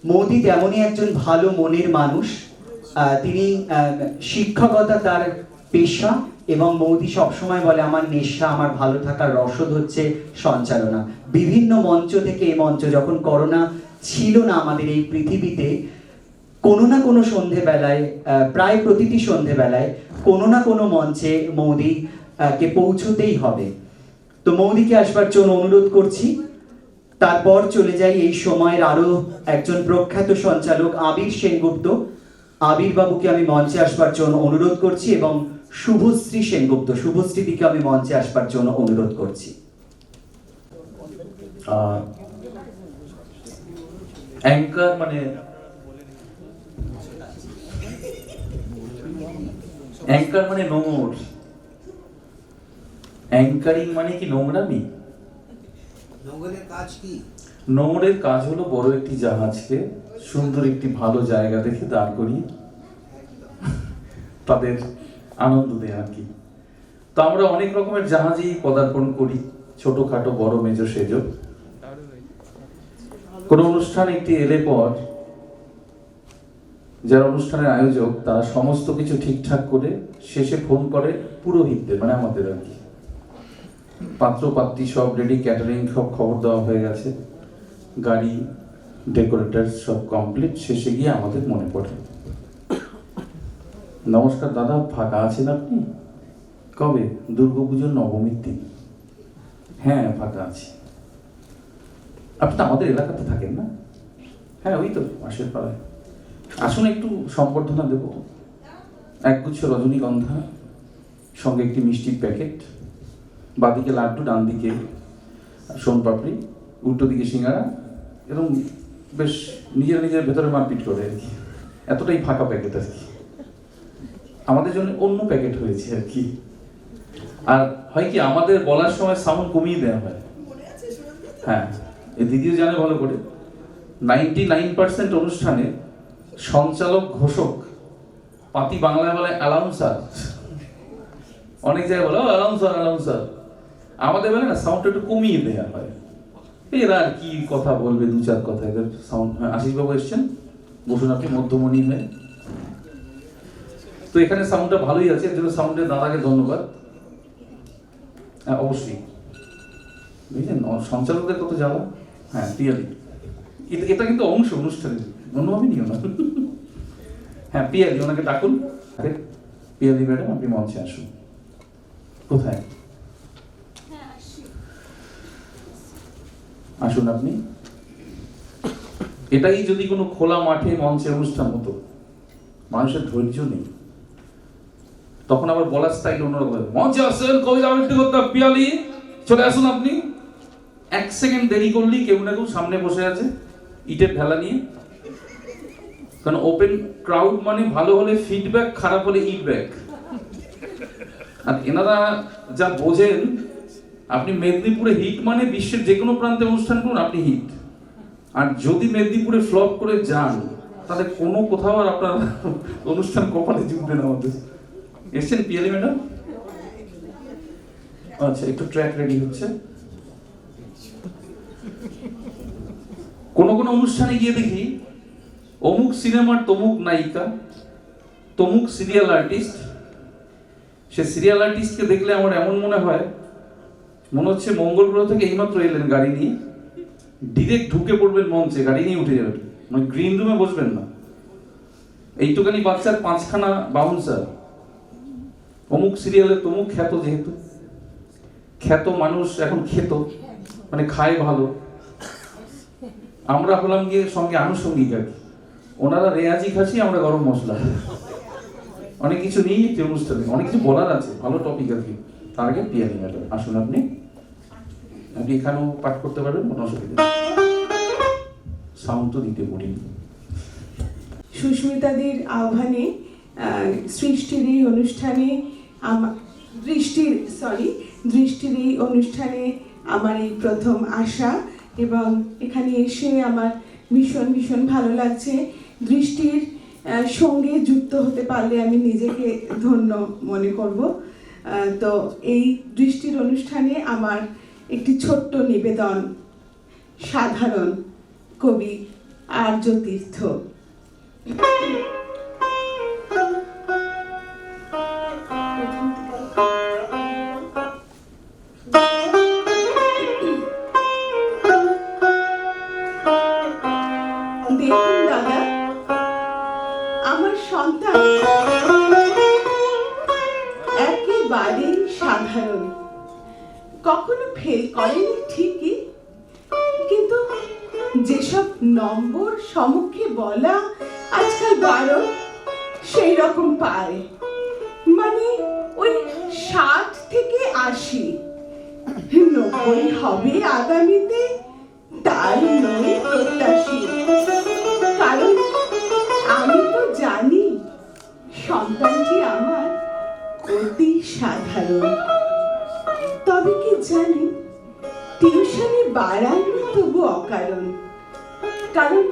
মোদি তেমনই একজন ভালো মনের মানুষ। তিনি শিক্ষকতা তার পেশা, এবং মোদি সবসময় বলে আমার নেশা, আমার ভালো থাকার রসদ হচ্ছে সঞ্চালনা। বিভিন্ন মঞ্চ থেকে এই মঞ্চ, যখন করোনা ছিল না আমাদের এই পৃথিবীতে, কোনো না কোনো সন্ধেবেলায়, প্রায় প্রতিটি সন্ধেবেলায় কোনো না কোনো মঞ্চে মোদি কে পৌঁছতেই হবে। তো মোদিকে আসবার জন্য অনুরোধ করছি। তারপর চলে যাই এই সময়ের আরো একজন প্রখ্যাত সঞ্চালক আবির সেনগুপ্ত। আবির বাবুকে আমি মঞ্চে আসবার জন্য অনুরোধ করছি, এবং শুভশ্রী সেনগুপ্ত, শুভশ্রী দিকে আমি মঞ্চে আসবার জন্য অনুরোধ করছি। অ্যাঙ্কার মানে নোংর, অ্যাঙ্কারিং মানে কি নোংরামি? নোংরের কাজ কি? নোংরের কাজ হলো বড় একটি জাহাজকে সুন্দর একটি ভালো জায়গা দেখে দাঁড় করিয়ে তাদের আনন্দ দেয় আর কি। তো আমরা অনেক রকমের জাহাজেই পদার্পণ করি, ছোটখাটো বড় মেজো সেজো। কোন অনুষ্ঠান একটি এলে পর যারা অনুষ্ঠানের আয়োজক তারা সমস্ত কিছু ঠিকঠাক করে শেষে ফোন করে পুরোহিতদের, মানে আমাদের আর কি, পাত্র পাত্রী সব রেডি, ক্যাটারিং সব খবর দেওয়া হয়ে গেছে, গাড়ি ডেকোরেটর সব কমপ্লিট। শেষে গিয়ে আমাদের মনে পড়ে, নমস্কার দাদা, ফাঁকা আছেন আপনি? কবে? দুর্গাপুজোর নবমীর দিন। হ্যাঁ ফাঁকা আছি। আপনি তো আমাদের এলাকাতে থাকেন না? হ্যাঁ ওই তো পাশের পাড়ায়। আসুন একটু সম্বর্ধনা দেব, একগুচ্ছ রজনীগন্ধা, সঙ্গে একটি মিষ্টির প্যাকেট, বাঁদিকে লাড্ডু, ডান দিকে সোনপাপড়ি, উল্টো দিকে সিঙ্গারা, এরকম বেশ নিজের ভেতরে মারপিট করে আর কি। এতটাই ফাঁকা প্যাকেট আর কি। আমাদের জন্য অন্য প্যাকেট হয়েছে আর কি। আর হয় কি, আমাদের বলার সময় সাউন্ড কমিয়ে দেওয়া হয়। হ্যাঁ, এই দিদিও জানে ভালো করে। 99% অনুষ্ঠানে সঞ্চালক ঘোষক, পাতি বাংলায় বলে অ্যালাউন্সার, অনেক জায়গায় বলে অ্যালাউন্সার, আমাদের বলে না সাউন্ডটা একটু কমিয়ে দেওয়া হয়। এরা আর কি কথা বলবে, দু চার কথা, এদের সাউন্ড। আশিস বাবু এসছেন, বসুন আপনি মধ্যমণি হয়ে। তো এখানে সাউন্ডটা ভালোই আছে, এর জন্য সাউন্ডের দাদাকে ধন্যবাদ। হ্যাঁ অবশ্যই, বুঝলেন সঞ্চালকদের কত যাওয়া। হ্যাঁ পিয়ালি, এটা কিন্তু অংশ অনুষ্ঠানের, অন্যভাবে নিও না। হ্যাঁ পিয়ালি, ওনাকে ডাকুন। পিয়ালি ম্যাডাম আপনি মঞ্চে আসুন। কোথায়? আসুন আপনি। এটাই যদি কোনো খোলা মাঠে মঞ্চে অনুষ্ঠান হতো, মানুষের ধৈর্য নেই, তখন আবার বলার স্টাইল অন্যরকম। মঞ্চে আসেন কবিতা আবৃত্তি করতে পিয়ালি, চলে আসুন আপনি। 1 সেকেন্ড দেরি করলেই কেউ না কেউ সামনে বসে আছে ইটের ঢালা নিয়ে। কারণ ওপেন ক্রাউড মানে ভালো হলে ফিডব্যাক, খারাপ হলে ইটব্যাক। আর এনারা যা বোঝেন, আপনি মেদিনীপুরে হিট মানে বিশ্বের যে কোনো প্রান্তে অনুষ্ঠান করুন আপনি হিট। আর যদি মেদিনীপুরে ফ্লপ করে যান, তাহলে কোনো কোথাও আর আপনার অনুষ্ঠান কপালে জুটবে না। আমাদের এসছেন পিয়ালি ম্যাডাম? আচ্ছা, একটু ট্র্যাক রেডি হচ্ছে। কোন অনুষ্ঠানে গিয়ে দেখি অমুক সিনেমার তমুক নায়িকা, তমুক সিরিয়াল আর্টিস্ট। সে সিরিয়াল আর্টিস্টকে দেখলে আমার এমন মনে হচ্ছে মঙ্গল গ্রহ থেকে এইমাত্র এলেন গাড়ি নিয়ে, ডিরেক্ট ঢুকে পড়বেন মঞ্চে, গাড়ি নিয়ে উঠে যাবেন, মানে গ্রিন রুমে বসবেন না। এইটুকানি বাচ্চার 5খানা বাউন্সার, অমুক সিরিয়ালে তমুক খ্যাত, যেহেতু খ্যাত মানুষ এখন খেত, মানে খায় ভালো। আমরা হলাম গিয়ে সঙ্গে আনুষঙ্গিক আর কি। ওনারা রেয়াজি খাসি, আমরা গরম মশলা, অনেক কিছু নিয়ে অনুষ্ঠানে অনেক কিছু বলার আছে, ভালো টপিক আর কি। তার আগে পিয়ালি ম্যাডাম আসুন আপনি এখানেও পাঠ করতে পারবেন, কোনো অসুবিধা নেই। সাউন্ড তো দিতে বলিনি। সুস্মিতাদির আহ্বানে সৃষ্টির এই অনুষ্ঠানে দৃষ্টির এই অনুষ্ঠানে আমার এই প্রথম আসা, এবং এখানে এসে আমার ভীষণ ভালো লাগছে। দৃষ্টির সঙ্গে যুক্ত হতে পারলে আমি নিজেকে ধন্য মনে করব। তো এই দৃষ্টির অনুষ্ঠানে আমার একটি ছোট্ট নিবেদন, সাধারণ কবি আর্যতীর্থ। দেখুন দাদা, আমার সন্তান একেবারেই সাধারণ, কখনো ফেল করেনি ঠিকই, কিন্তু যেসব নম্বর সম্মুখে বলা আজকাল বারণ সেই রকম পায়। মানে ওই 60 থেকে 80, 90 হবে আগামীতে তার নয় প্রত্যাশী। কারণ আমি তো জানি সন্তানটি আমার অতি সাধারণ। তবে কি জানি টিউশনি বাড়ানো তবু অকারণ। কারণ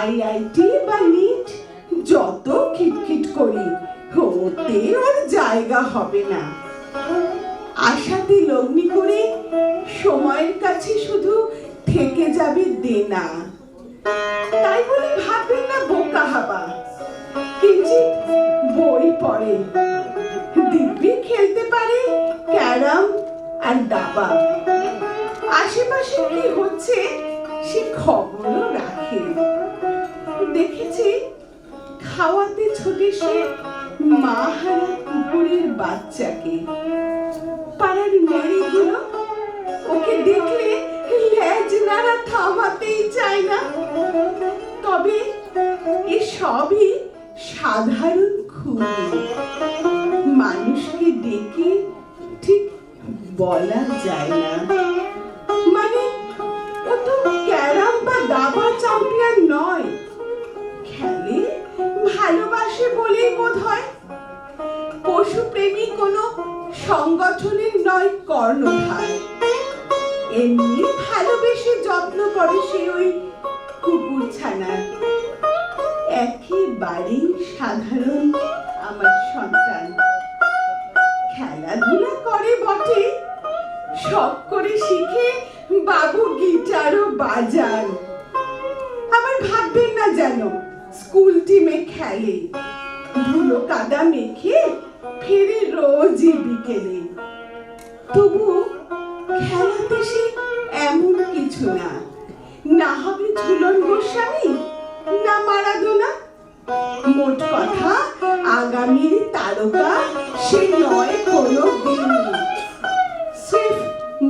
আইআইটি বা নিট যত খিটখিট করি ওতে ওর জায়গা হবে না। আশাতে লগ্নি করে সময়ের কাছে শুধু থেকে যাবে দেনা। তাই বলে ভাববেন না বোকা হাবা, কিঞ্চিৎ বই পড়ে, দিব্যি খেলতে পারে ক্যারাম আর দাবা। আশেপাশে কি হচ্ছে সে খবরও রাখে। দেখেছি খাওয়াতে ছোটে সে মাহারা কুকুরের বাচ্চাকে। পাড়ার মেয়েগুলো ওকে দেখলে লেজ নাড়া থামাতেই চায় না। তবে এসবই সাধারণ খুবই, মানুষকে ডেকে ঠিক বলা যায় না। মানে ও তো ক্যারাম বা দাবা চ্যাম্পিয়ন নয়, খেলে ভালোবাসে বলেই বোধ হয়। পশুপ্রেমী কোনো সংগঠনের নয় কর্ণধার, এমনি ভালোবেসে যত্ন করে সে ওই কুকুর ছানার। একেবারেই সাধারণ আমার সন্তান। খেলাধুলা করে বটে, শখ করে শিখে বাবু গিটারও বাজান। আবার ভাববেন না যেন স্কুল টিমে খেলে, ধুলো কাদা মেখে ফেরে রোজই বিকেলে। তবু খেলাতে সে এমন কিছু না, না হবে ঝুলন গোস্বামী না মারাদোনা। মোট কথা আগামীর তারকা সে নয় কোনো দিন। সির্ফ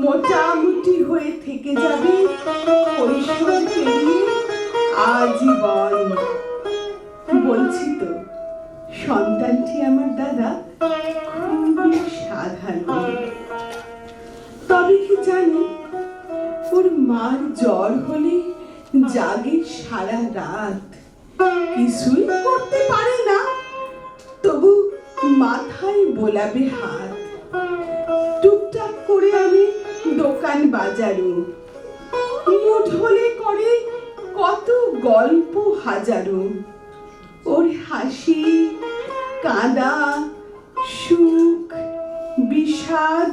মোটামুটি হয়ে থেকে যাবে কৈশোর পেরিয়ে আজীবন। বলছি তো সন্তানটি আমার দাদা খুবই সাধারণ। তবে কি জানি ওর মার জ্বর হলে জাগে সারা রাত, কিছুই করতে পারে না, তবু মাথায় বোলাবে হাত। টুকটাক করে আমি দোকান বাজারও, মুঠ হলে করে কত গল্প হাজারো। ওর হাসি কাঁদা, সুখ বিষাদ,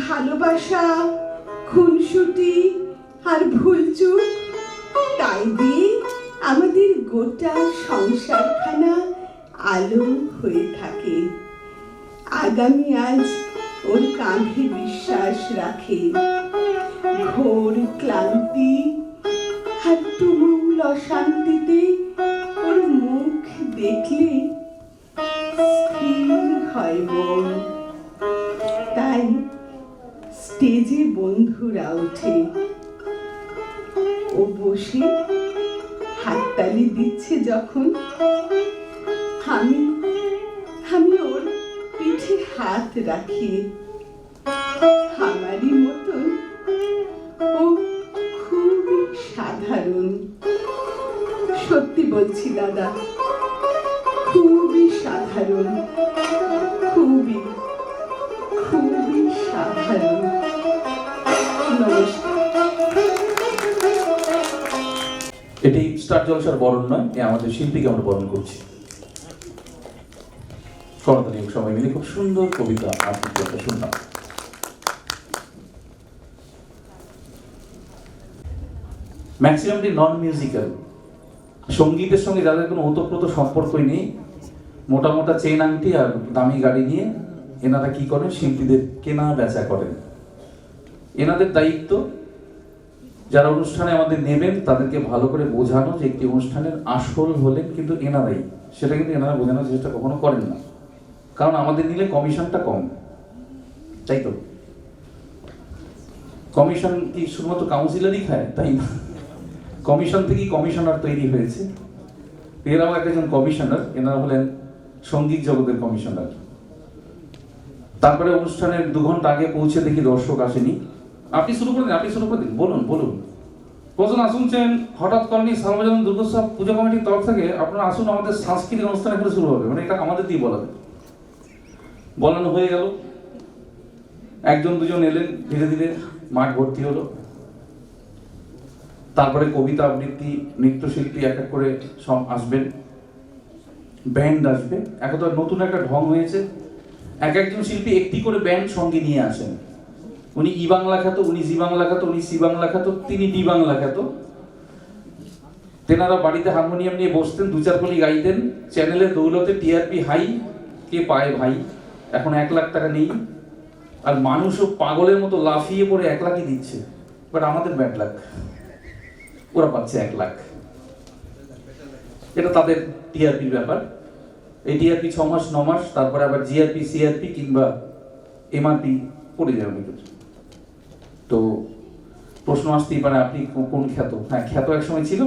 ভালোবাসা, খুনসুটি আর ভুলচুক, তাই দিয়ে আমাদের গোটা সংসারখানা আলো হয়ে থাকে। আগামী আজ ওর কাঁধে বিশ্বাস রাখে। ঘোর ক্লান্তি আর তুমুল অশান্তিতে ওর মুখ দেখলে স্থির হয় মন। তাই স্টেজে বন্ধুরা ওঠে, ও বসে হাততালি দিচ্ছে যখন, আমি ওর পিঠে হাত রাখি। আমারই মতন ও খুবই সাধারণ। সত্যি বলছি দাদা, খুবই সাধারণ, খুবই খুবই সাধারণ। নমস্কার। এটি স্টার জলসার বরণ নয়, এ আমাদের শিল্পীকে আমরা বরণ করছি। করতালি সবাই মিলে খুব সুন্দর কবিতা আবৃত্তি শুনলাম। ম্যাক্সিমামটি নন মিউজিক্যাল, সঙ্গীতের সঙ্গে যাদের কোনো ওতপ্রোত সম্পর্কই নেই, মোটা মোটা চেন আংটি আর দামি গাড়ি নিয়ে এনারা কি করেন, শিল্পীদের কেনা বেচা করেন। এনাদের দায়িত্ব যারা অনুষ্ঠানে আমাদের নেবেন তাদেরকে ভালো করে বোঝানো যে একটি অনুষ্ঠানের আসল হলেন কিন্তু এনারাই, সেটা কিন্তু এনারা বোঝানোর চেষ্টা কখনো করেন না, কারণ আমাদের নিলে কমিশনটা কম, তাই তো? কমিশন কি শুধুমাত্র কাউন্সিলরই খায়? তাই না, কমিশন থেকেই কমিশনার তৈরি হয়েছে। এরাও একজন কমিশনার, এনারা হলেন সঙ্গীত জগতের কমিশনার। তারপরে অনুষ্ঠানের 2 ঘন্টা আগে পৌঁছে দেখি দর্শক আসেনি। আপনি শুরু করে দিন, আপনি শুরু করে দিন, বলুন বলুন। প্রশ্ন শুনছেন, হঠাৎ করেনি সার্বজনীন দুর্গোৎসব পূজা কমিটির তরফ থেকে আপনারা আসুন, আমাদের সাংস্কৃতিক অনুষ্ঠান এখানে শুরু হবে, মানে এটা আমাদের দিয়ে বলানো হয়ে গেল। 1-2 এলেন, ধীরে ধীরে মাঠ ভর্তি হলো। তারপরে কবিতা আবৃত্তি, নৃত্যশিল্পী এক এক করে সব আসবেন, ব্যান্ড আসবে। এখন তো নতুন একটা ঢং হয়েছে, একজন শিল্পী একটি করে ব্যান্ড সঙ্গে নিয়ে আসেন। উনি ই বাংলা খ্যাত, উনি জি বাংলা খ্যাত, উনি সি বাংলা খ্যাত, তিনি ডি বাংলা খ্যাত। তেনারা বাড়িতে হারমোনিয়াম নিয়ে বসতেন, 2-4 কলি গাইতেন, চ্যানেলের দৌলতে টিআরপি হাই, কে পায় ভাই। এখন 1 লাখ টাকা নেই, আর মানুষও পাগলের মতো লাফিয়ে পড়ে 1 লাখই দিচ্ছে, বাট আমাদের ব্যাড লাক, ওরা পাচ্ছে 1 লাখ। এটা তাদের টিআরপির ব্যাপার। এই টিআরপি 6 মাস 9 মাস, তারপরে আবার জিআরপি সিআরপি কিংবা এমআরপি পড়ে যাবে অনেক কিছু। তো প্রশ্ন আসতেই পারে, আপনি কোন খ্যাত? হ্যাঁ, খ্যাত এক সময় ছিল,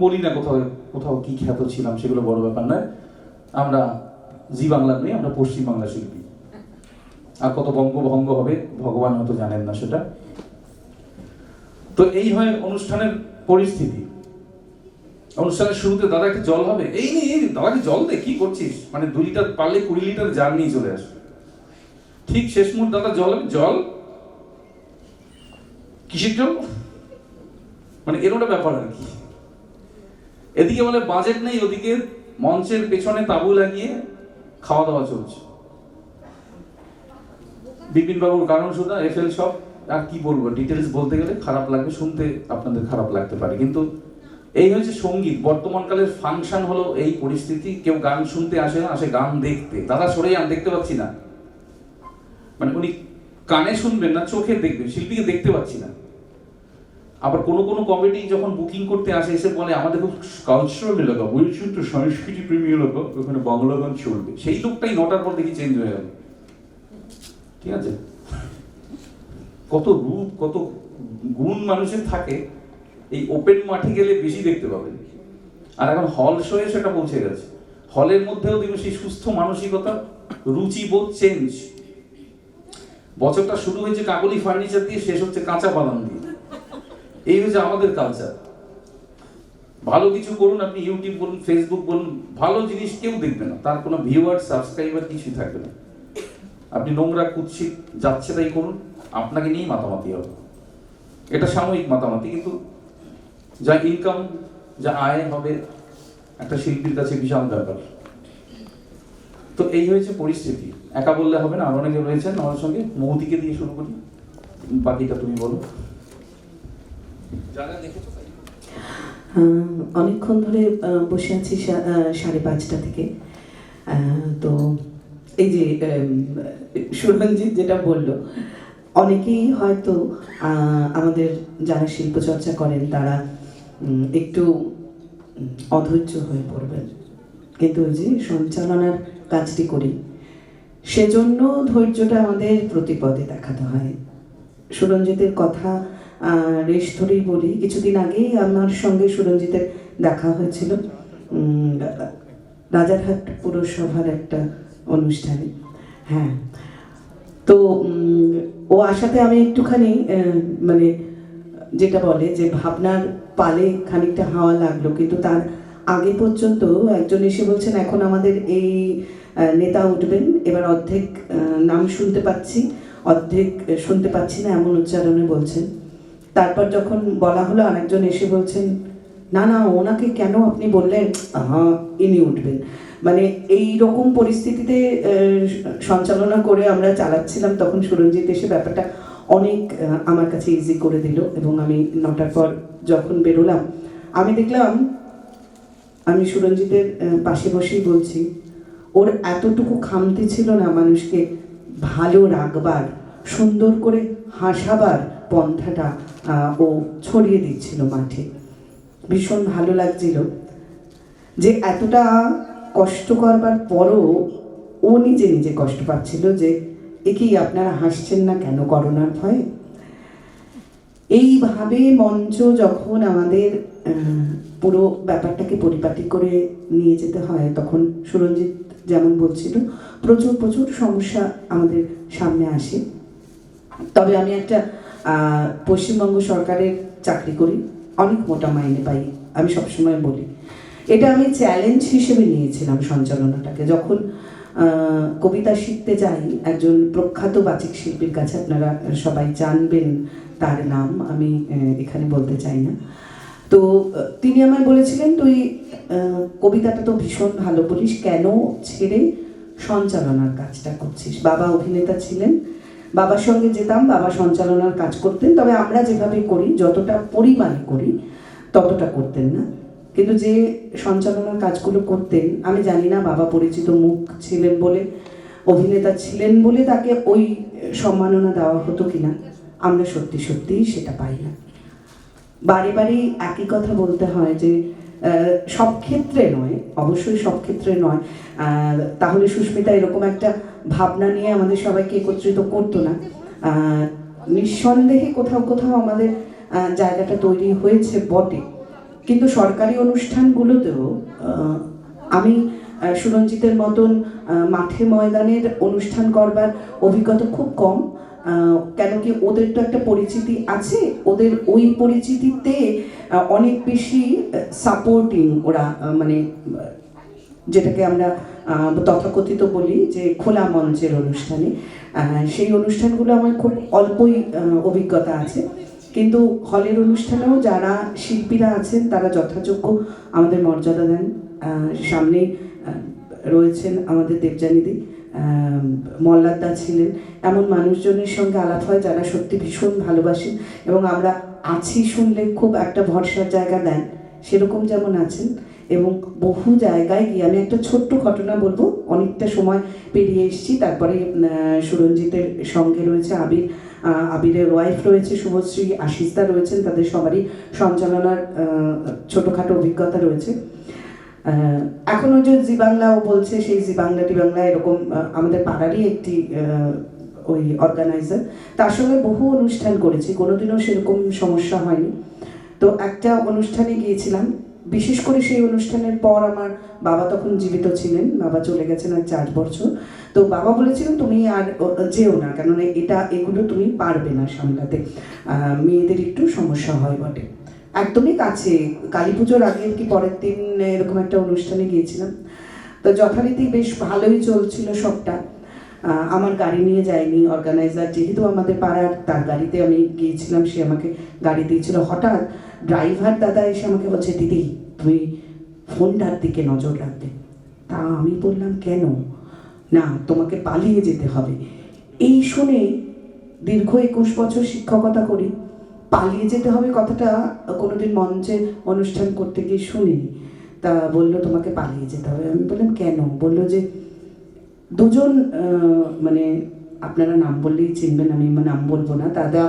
বলি না কোথাও কোথাও কি খ্যাত ছিলাম, সেগুলো বড় ব্যাপার নয়। আমরা জি বাংলার নেই, আমরা পশ্চিম বাংলা শিল্পী। আর কত বঙ্গভঙ্গ হবে ভগবান হয়তো জানেন না সেটা। তো এই হয় অনুষ্ঠানের পরিস্থিতি। অনুষ্ঠানের শুরুতে দাদা একটা জল হবে, এই নি দাদাকে জল দে, কি করছিস, মানে 2 লিটার পারলে 20 লিটার জার নিয়ে চলে আসে। ঠিক শেষ মুহূর্তে দাদা জল হবে, জল কিসের জল, মানে এরকম ব্যাপার আর কি। এদিকে বলে বাজেট নেই, ওদিকে মঞ্চের পেছনে তাঁবু লাগিয়ে খাওয়া দাওয়া চলছে। বিপিন বাবুর কারণ শুধু এফএল সব, আর কি বলবো, ডিটেলস বলতে গেলে খারাপ লাগবে, শুনতে আপনাদের খারাপ লাগতে পারে, কিন্তু এই হচ্ছে সঙ্গীত। বর্তমানকালের ফাংশন হলো এই পরিস্থিতি। কেউ গান শুনতে আসে না, আসে গান দেখতে। দাদা সরে যান, দেখতে পাচ্ছি না, মানে উনি কানে শুনবেন না, চোখে দেখবেন, শিল্পীকে দেখতে পাচ্ছি না। আবার কোনো কোনো কমিটি যখন বুকিং করতে আসে এসে বলে আমাদের খুব কালচারাল এলাকা, বলছেন তো সংস্কৃতি প্রেমী এলাকা, ওখানে বাংলা গান চলবে। সেই লোকটাই 9টার পর দেখি চেঞ্জ হয়ে গেল। ঠিক আছে, কত রূপ কত গুণ মানুষের থাকে, এই ওপেন মাঠে গেলে বেশি দেখতে পাবেন। আর এখন হল শোয়ে সেটা পৌঁছে গেছে। হলের মধ্যেও দেখবেন সেই সুস্থ মানসিকতা, রুচিবোধ চেঞ্জ। বছরটা শুরু হয়েছে কাকলি ফার্নিচার দিয়ে, শেষ হচ্ছে কাঁচা বাদাম দিয়ে। এই হচ্ছে আমাদের কালচার। ভালো কিছু করুন, আপনি ইউটিউব বলুন, ফেসবুক বলুন, ভালো জিনিস কেউ দেখবে না, তার কোনো ভিউয়ার সাবস্ক্রাইবার কিছুই থাকবে না। আপনি নোংরা কুৎসিত যাচ্ছে তাই করুন, আপনাকে নিয়েই মাতামাতি হবে। এটা সাময়িক মাতামাতি, কিন্তু যা ইনকাম, যা আয় হবে একটা শিল্পীর কাছে বিশাল ব্যাপার। তো এই হয়েছে পরিস্থিতি। একা বললে হবে না, আর অনেকে রয়েছেন আমার সঙ্গে। মৌদিকে দিয়ে শুরু করি, বাকিটা তুমি বলো। অনেকক্ষণ ধরে বসে আছি 5:30 থেকে। তো এই যে সুরঞ্জিত যেটা বললো, অনেকেই হয়তো আমাদের যারা শিল্প চর্চা করেন তারা একটু অধৈর্য হয়ে পড়বেন, কিন্তু ওই যে সঞ্চালনার কাজটি করি সেজন্য ধৈর্যটা আমাদের প্রতিপদে দেখাতে হয়। সুরঞ্জিতের কথা রেশ ধরেই বলি, কিছুদিন আগেই আমার সঙ্গে সুরঞ্জিতের দেখা হয়েছিল রাজারহাট পুরসভার একটা অনুষ্ঠানে। হ্যাঁ, তো ও আসাতে আমি একটুখানি মানে যেটা বলে যে ভাবনার পালে খানিকটা হাওয়া লাগলো, কিন্তু তার আগে পর্যন্ত একজন এসে বলছেন এখন আমাদের এই নেতা উঠবেন, এবার অর্ধেক নাম শুনতে পাচ্ছি, অর্ধেক শুনতে পাচ্ছি না, এমন উচ্চারণে বলছেন। তারপর যখন বলা হলো আরেকজন এসে বলছেন না না ওনাকে কেন আপনি বললেন, হ্যাঁ ইনি উঠবেন। মানে এই রকম পরিস্থিতিতে সঞ্চালনা করে আমরা চালাচ্ছিলাম, তখন সুরঞ্জিত এসে ব্যাপারটা অনেক আমার কাছে ইজি করে দিল। এবং আমি 9টার পর যখন বেরোলাম, আমি দেখলাম, আমি সুরঞ্জিতের পাশে বসেই বলছি, ওর এতটুকু খামতি ছিল না মানুষকে ভালো রাখবার, সুন্দর করে হাসাবার পন্থাটা ও ছড়িয়ে দিচ্ছিল মাঠে। ভীষণ ভালো লাগছিল যে এতটা কষ্ট করবার পরও ও নিজে নিজে কষ্ট পাচ্ছিল যে একেই আপনারা হাসছেন না কেন করোনার ভয়ে। এইভাবে মঞ্চ যখন আমাদের পুরো ব্যাপারটাকে পরিপাটি করে নিয়ে যেতে হয়, তখন সুরঞ্জিত যেমন বলছিল প্রচুর প্রচুর সমস্যা আমাদের সামনে আসে। তবে আমি একটা পশ্চিমবঙ্গ সরকারের চাকরি করি, অনেক মোটা মাইনে পাই, আমি সবসময় বলি। এটা আমি চ্যালেঞ্জ হিসেবে নিয়েছিলাম সঞ্চালনাটাকে। যখন কবিতা শিখতে যাই একজন প্রখ্যাত বাচিক শিল্পীর কাছে, আপনারা সবাই জানবেন তার নাম, আমি এখানে বলতে চাই না। তো তিনি আমায় বলেছিলেন, তুই কবিতাটা তো ভীষণ ভালো বলিস, কেন ছেড়ে সঞ্চালনার কাজটা করছিস? বাবা অভিনেতা ছিলেন, বাবার সঙ্গে যেতাম, বাবা সঞ্চালনার কাজ করতেন, তবে আমরা যেভাবে করি, যতটা পরিমাণে করি ততটা করতেন না। কিন্তু যে সঞ্চালনার কাজগুলো করতেন, আমি জানি না বাবা পরিচিত মুখ ছিলেন বলে, অভিনেতা ছিলেন বলে তাকে ওই সম্মাননা দেওয়া হতো কিনা, আমরা সত্যি সত্যিই সেটা পাই না। বারে বারে একই কথা বলতে হয় যে সব ক্ষেত্রে নয়, অবশ্যই সব ক্ষেত্রে নয়, তাহলে সুস্মিতা এরকম একটা ভাবনা নিয়ে আমাদের সবাইকে একত্রিত করতো না। নিঃসন্দেহে কোথাও কোথাও আমাদের জায়গাটা তৈরি হয়েছে বটে, কিন্তু সরকারি অনুষ্ঠানগুলোতেও আমি সুরঞ্জিতের মতন মাঠে ময়দানের অনুষ্ঠান করবার অভিজ্ঞতা খুব কম। কেন কি, ওদের তো একটা পরিচিতি আছে, ওদের ওই পরিচিতিতে অনেক বেশি সাপোর্টিং ওরা, মানে যেটাকে আমরা তথাকথিত বলি যে খোলা মঞ্চের অনুষ্ঠানে, সেই অনুষ্ঠানগুলো আমার খুব অল্পই অভিজ্ঞতা আছে। কিন্তু হলের অনুষ্ঠানেও যারা শিল্পীরা আছেন তারা যথাযোগ্য আমাদের মর্যাদা দেন। সামনেই রয়েছেন আমাদের দেবযানীদি, মল্লারদা ছিলেন, এমন মানুষজনের সঙ্গে আলাপ হয় যারা সত্যি ভীষণ ভালোবাসেন এবং আমরা আছি শুনলে খুব একটা ভরসার জায়গা দেন, সেরকম যেমন আছেন। এবং বহু জায়গায় গিয়ে, আমি একটা ছোট্ট ঘটনা বলবো, অনেকটা সময় পেরিয়ে এসেছি, তারপরে সুরঞ্জিতের সঙ্গে রয়েছে আবিরের ওয়াইফ রয়েছে শুভশ্রী, আশিসদা রয়েছেন, তাদের সবারই সঞ্চালনার ছোটোখাটো অভিজ্ঞতা রয়েছে। এখন ওই যে জি বাংলাও বলছে, সেই জি বাংলা টি বাংলা এরকম আমাদের পাড়ারই একটি ওই অর্গানাইজার, তার সঙ্গে বহু অনুষ্ঠান করেছি, কোনোদিনও সেরকম সমস্যা হয়নি। তো একটা অনুষ্ঠানে গিয়েছিলাম, বিশেষ করে সেই অনুষ্ঠানের পর আমার বাবা তখন জীবিত ছিলেন, বাবা চলে গেছেন আর 4 বছর। তো বাবা বলেছিলেন তুমি আর যেও না, কেননা এগুলো তুমি পারবে না সামলাতে, মেয়েদের একটু সমস্যা হয় বটে। একদমই কাছে, কালী পুজোর আগের কি পরের দিন এরকম একটা অনুষ্ঠানে গিয়েছিলাম। তো যথারীতি বেশ ভালোই চলছিল সবটা। আমার গাড়ি নিয়ে যায়নি অর্গানাইজার, যেহেতু আমাদের পাড়ার, তার গাড়িতে আমি গিয়েছিলাম, সে আমাকে গাড়ি দিয়েছিল। হঠাৎ ড্রাইভার দাদা এসে আমাকে বলছে, দিদি তুমি ফোনটার দিকে নজর রাখবে। তা আমি বললাম কেন? না, তোমাকে পালিয়ে যেতে হবে। এই শুনে, দীর্ঘ 21 বছর শিক্ষকতা করি, পালিয়ে যেতে হবে কথাটা কোনোদিন মঞ্চে অনুষ্ঠান করতে গিয়ে শুনিনি। তা বললো তোমাকে পালিয়ে যেতে হবে। আমি বললাম কেন? বললো যে দুজন, মানে আপনারা নাম বললেই চিনবেন, আমি নাম বলবো না, তারা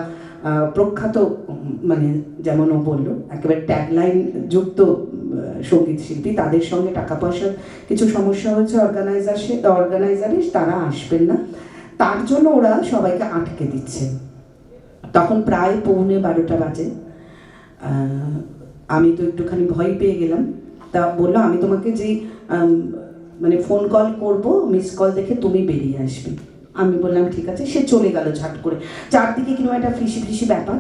প্রখ্যাত, মানে যেমন ও বললো একেবারে ট্যাগলাইন যুক্ত সঙ্গীত শিল্পী, তাদের সঙ্গে টাকা পয়সার কিছু সমস্যা হয়েছে অর্গানাইজারের, তারা আসবেন না, তার জন্য ওরা সবাইকে আটকে দিচ্ছে। তখন প্রায় 11:45 বাজে। আমি তো একটুখানি ভয় পেয়ে গেলাম। তা বললো আমি তোমাকে যেই মানে ফোন কল করবো, মিস কল দেখে তুমি বেরিয়ে আসবে। আমি বললাম ঠিক আছে। সে চলে গেল ঝাট করে। চারদিকে কিংবা একটা ফিসি ফিসি ব্যাপার।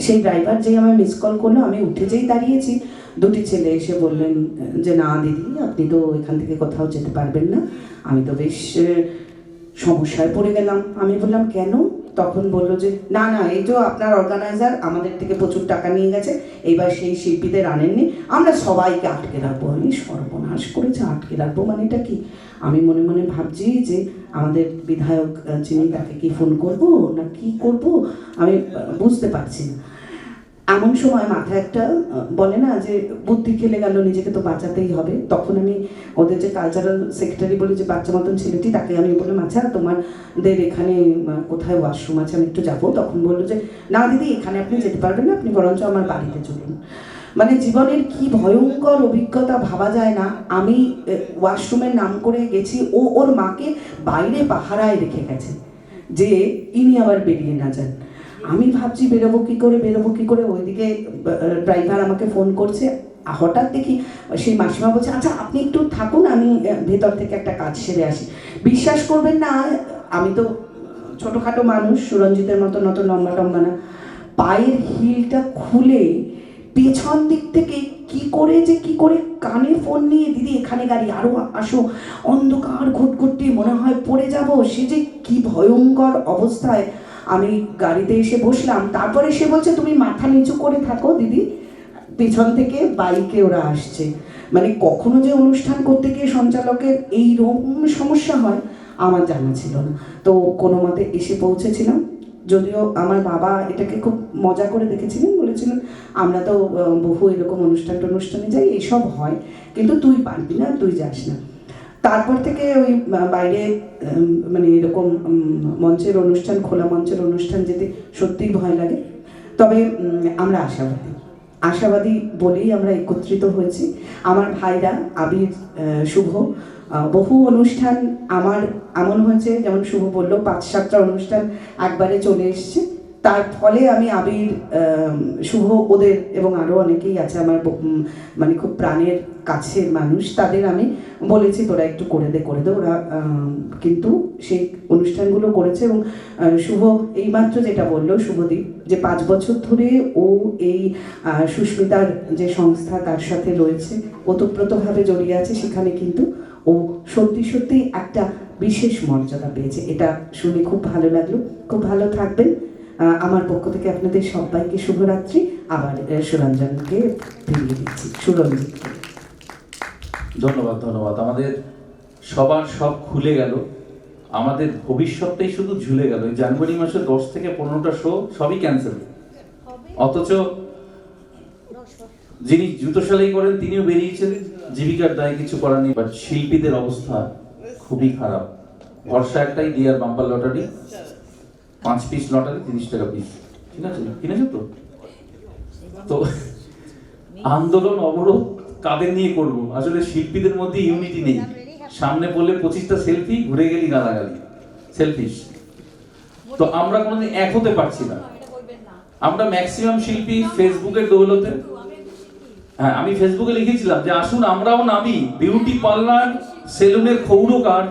সেই ড্রাইভার যেই আমায় মিস কল করলো, আমি উঠে যেই দাঁড়িয়েছি, 2টি ছেলে এসে বললেন যে না দিদি, আপনি তো এখান থেকে কোথাও যেতে পারবেন না। আমি তো বেশ সমস্যায় পড়ে গেলাম। আমি বললাম কেন? তখন বললো যে না না, এই তো আপনার অর্গানাইজার আমাদের থেকে প্রচুর টাকা নিয়ে গেছে, এবার সেই শিল্পীদের আনেননি, আমরা সবাইকে আটকে রাখবো। আমি সর্বনাশ করেছে, আটকে রাখবো মানে এটা কি? আমি মনে মনে ভাবছি যে আমাদের বিধায়ক যিনি, তাকে কি ফোন করব না কি করব, আমি বুঝতে পারছি না। এমন সময় মাথায় একটা বলে না যে বুদ্ধি খেলে গেল, নিজেকে তো বাঁচাতেই হবে। তখন আমি ওদের যে কালচারাল সেক্রেটারি বলে যে বাচ্চা মতন ছেলেটি, তাকে আমি বললাম আচ্ছা তোমাদের এখানে কোথায় ওয়াশরুম আছে, আমি একটু যাবো। তখন বললো যে না দিদি, এখানে আপনি যেতে পারবেন না, আপনি বরঞ্চ আমার বাড়িতে চলুন। মানে জীবনের কি ভয়ঙ্কর অভিজ্ঞতা ভাবা যায় না। আমি ওয়াশরুমের নাম করে গেছি, ও ওর মাকে বাইরে পাহারায় রেখে গেছে যে ইনি আবার বেরিয়ে না যান। আমি ভাবছি বেরোবো কি করে, ওইদিকে ড্রাইভার আমাকে ফোন করছে। হঠাৎ দেখি সেই মাসিমা বলছে আচ্ছা আপনি একটু থাকুন, আমি ভেতর থেকে একটা কাজ সেরে আসি। বিশ্বাস করবেন না, আমি তো ছোটোখাটো মানুষ, সুরঞ্জিতের মতো অত লম্বা টম্বা না, পায়ের হিলটা খুলে পেছন দিক থেকে কি করে কানে ফোন নিয়ে দিদি এখানে গাড়ি, আরো আসো, অন্ধকার ঘুটঘুটে, মনে হয় পড়ে যাব। সে যে কি ভয়ঙ্কর অবস্থায়। আমি গাড়িতে এসে বসলাম, তারপরে সে বলছে তুমি মাথা নিচু করে থাকো দিদি, পেছন থেকে বাইকে ওরা আসছে। মানে কখনো যে অনুষ্ঠান করতে গিয়ে সঞ্চালকের এইরকম সমস্যা হয় আমার জানা ছিল না। তো কোনো মতে এসে পৌঁছেছিলাম, যদিও আমার বাবা এটাকে খুব মজা করে দেখেছিলেন, বলেছিলেন আমরা তো বহু এরকম অনুষ্ঠানে যাই, এইসব হয়, কিন্তু তুই পারবি না, তুই যাস না। তারপর থেকে ওই বাইরে মানে এরকম মঞ্চের অনুষ্ঠান, খোলা মঞ্চের অনুষ্ঠান যেতে সত্যিই ভয় লাগে। তবে আমরা আশাবাদী বলেই আমরা একত্রিত হয়েছি। আমার ভাইরা আবির, শুভ, বহু অনুষ্ঠান আমার এমন হয়েছে, যেমন শুভ বললো 5-7টা অনুষ্ঠান একবারে চলে এসছে। তার ফলে আমি আবির, শুভ, ওদের এবং আরও অনেকেই আছে আমার মানে খুব প্রাণের কাছের মানুষ, তাদের আমি বলেছি তোরা একটু করে দে। ওরা কিন্তু সেই অনুষ্ঠানগুলো করেছে। এবং শুভ এইমাত্র যেটা বললো শুভদীপ, যে 5 বছর ধরে ও এই সুস্মিতার যে সংস্থা তার সাথে রয়েছে, ওতপ্রোতভাবে জড়িয়ে আছে, সেখানে কিন্তু ও সত্যি একটা বিশেষ মর্যাদা পেয়েছে। এটা শুনে খুব ভালো লাগলো। খুব ভালো থাকবেন। আমার পক্ষ থেকে আপনাদের সবাইকে শুভরাত্রি। আবার সুরঞ্জনকে ফিরিয়ে দিচ্ছি, সুরঞ্জিতকে। ধন্যবাদ। আমাদের সবার সব খুলে গেল, আমাদের ভবিষ্যৎটাই শুধু ঝুলে গেল। জানুয়ারি মাসে 10 থেকে 15টা শো সবই ক্যান্সেল, অথচ যিনি জুতো সেলাই করেন তিনিও বেরিয়েছেন, জীবিকার দায় কিছু করার নেই। বাট শিল্পীদের অবস্থা খুবই খারাপ। ভরসা একটাই, dear bumper lottery, 5 piece lottery 30 টাকা পিস, ঠিক আছে, কিনেছো তো? তো আন্দোলন অবরোধ কাদের নিয়ে করবো? আসলে শিল্পীদের মধ্যে ইউনিটি নেই। সামনে বললে 25টা সেলফি, ঘুরে গেলি গালাগালি, সেলফিশ। তো আমরা কোনোদিন এক হতে পারছি না। আমরা ম্যাক্সিমাম শিল্পী ফেসবুকের দৌলতে, হ্যাঁ আমি ফেসবুকে লিখেছিলাম যে আসুন আমরাও নামি, বিউটি পার্লার, সেলুনের ক্ষৌরকার,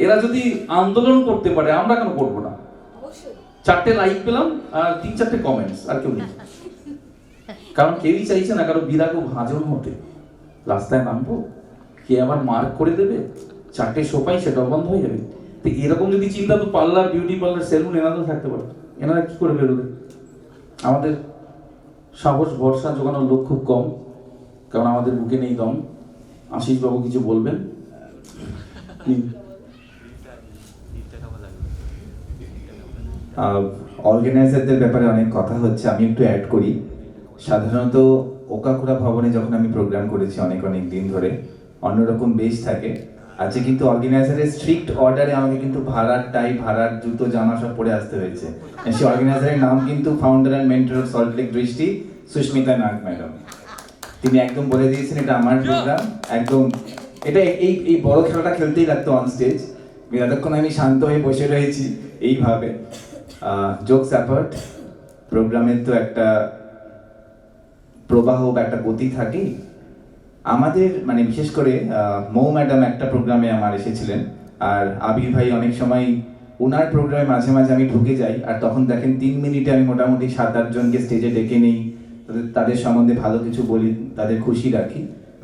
এরা যদি আন্দোলন করতে পারে আমরা কেন করবো না? 4টে লাইক পেলাম আর 3-4টে কমেন্টস, আর কেউ নেই। কারণ কেউই চাইছে না কারো বিরাগ ভাজন হতে। রাস্তায় নামবো, কে আবার মার্ক করে দেবে, 4টে সোপাই সেটাও বন্ধ হয়ে যাবে। তো এরকম যদি চিন্তা, তো পার্লার, বিউটি পার্লার, সেলুন এনারা থাকতে পারে, এনারা কি করে বেরোবে? আমাদের সাহস ভরসা জোগানোর লোক খুব কম, কারণ আমাদের বুকে নেই দম। আশিস বাবু কিছু বলবেন? অর্গানাইজারদের ব্যাপারে অনেক কথা হচ্ছে, আমি একটু অ্যাড করি। সাধারণত ওকাকুরা ভবনে যখন আমি প্রোগ্রাম করেছি অনেক দিন ধরে, অন্যরকম বেশ থাকে। আজকে কিন্তু অর্গানাইজারের স্ট্রিক্ট অর্ডারে আমাকে কিন্তু ভাড়ার টাই, ভাড়ার জুতো, জামা সব পরে আসতে হয়েছে। সেই অর্গানাইজারের নাম কিন্তু founder and mentor of Salt Lake দৃষ্টি, সুস্মিতা নাগ ম্যাডাম। তিনি একদম বলে দিয়েছেন এটা আমার প্রোগ্রাম, একদম এটা এই বড় খেলাটা খেলতেই লাগতো অন স্টেজ। এতক্ষণ আমি শান্ত হয়ে বসে রয়েছি এইভাবে। জোকস অ্যাপার্ট, প্রোগ্রামের তো একটা প্রবাহ বা একটা গতি থাকেই। আমাদের মানে বিশেষ করে মৌ ম্যাডাম একটা প্রোগ্রামে আমার এসেছিলেন, আর আবির ভাই অনেক সময় ওনার প্রোগ্রামে মাঝে মাঝে আমি ঢুকে যাই, আর তখন দেখেন 3 মিনিটে আমি মোটামুটি 7-8 জনকে স্টেজে ডেকে নিই, তাদের সম্বন্ধে ভালো কিছু বলি, তাদের খুশি রাখি,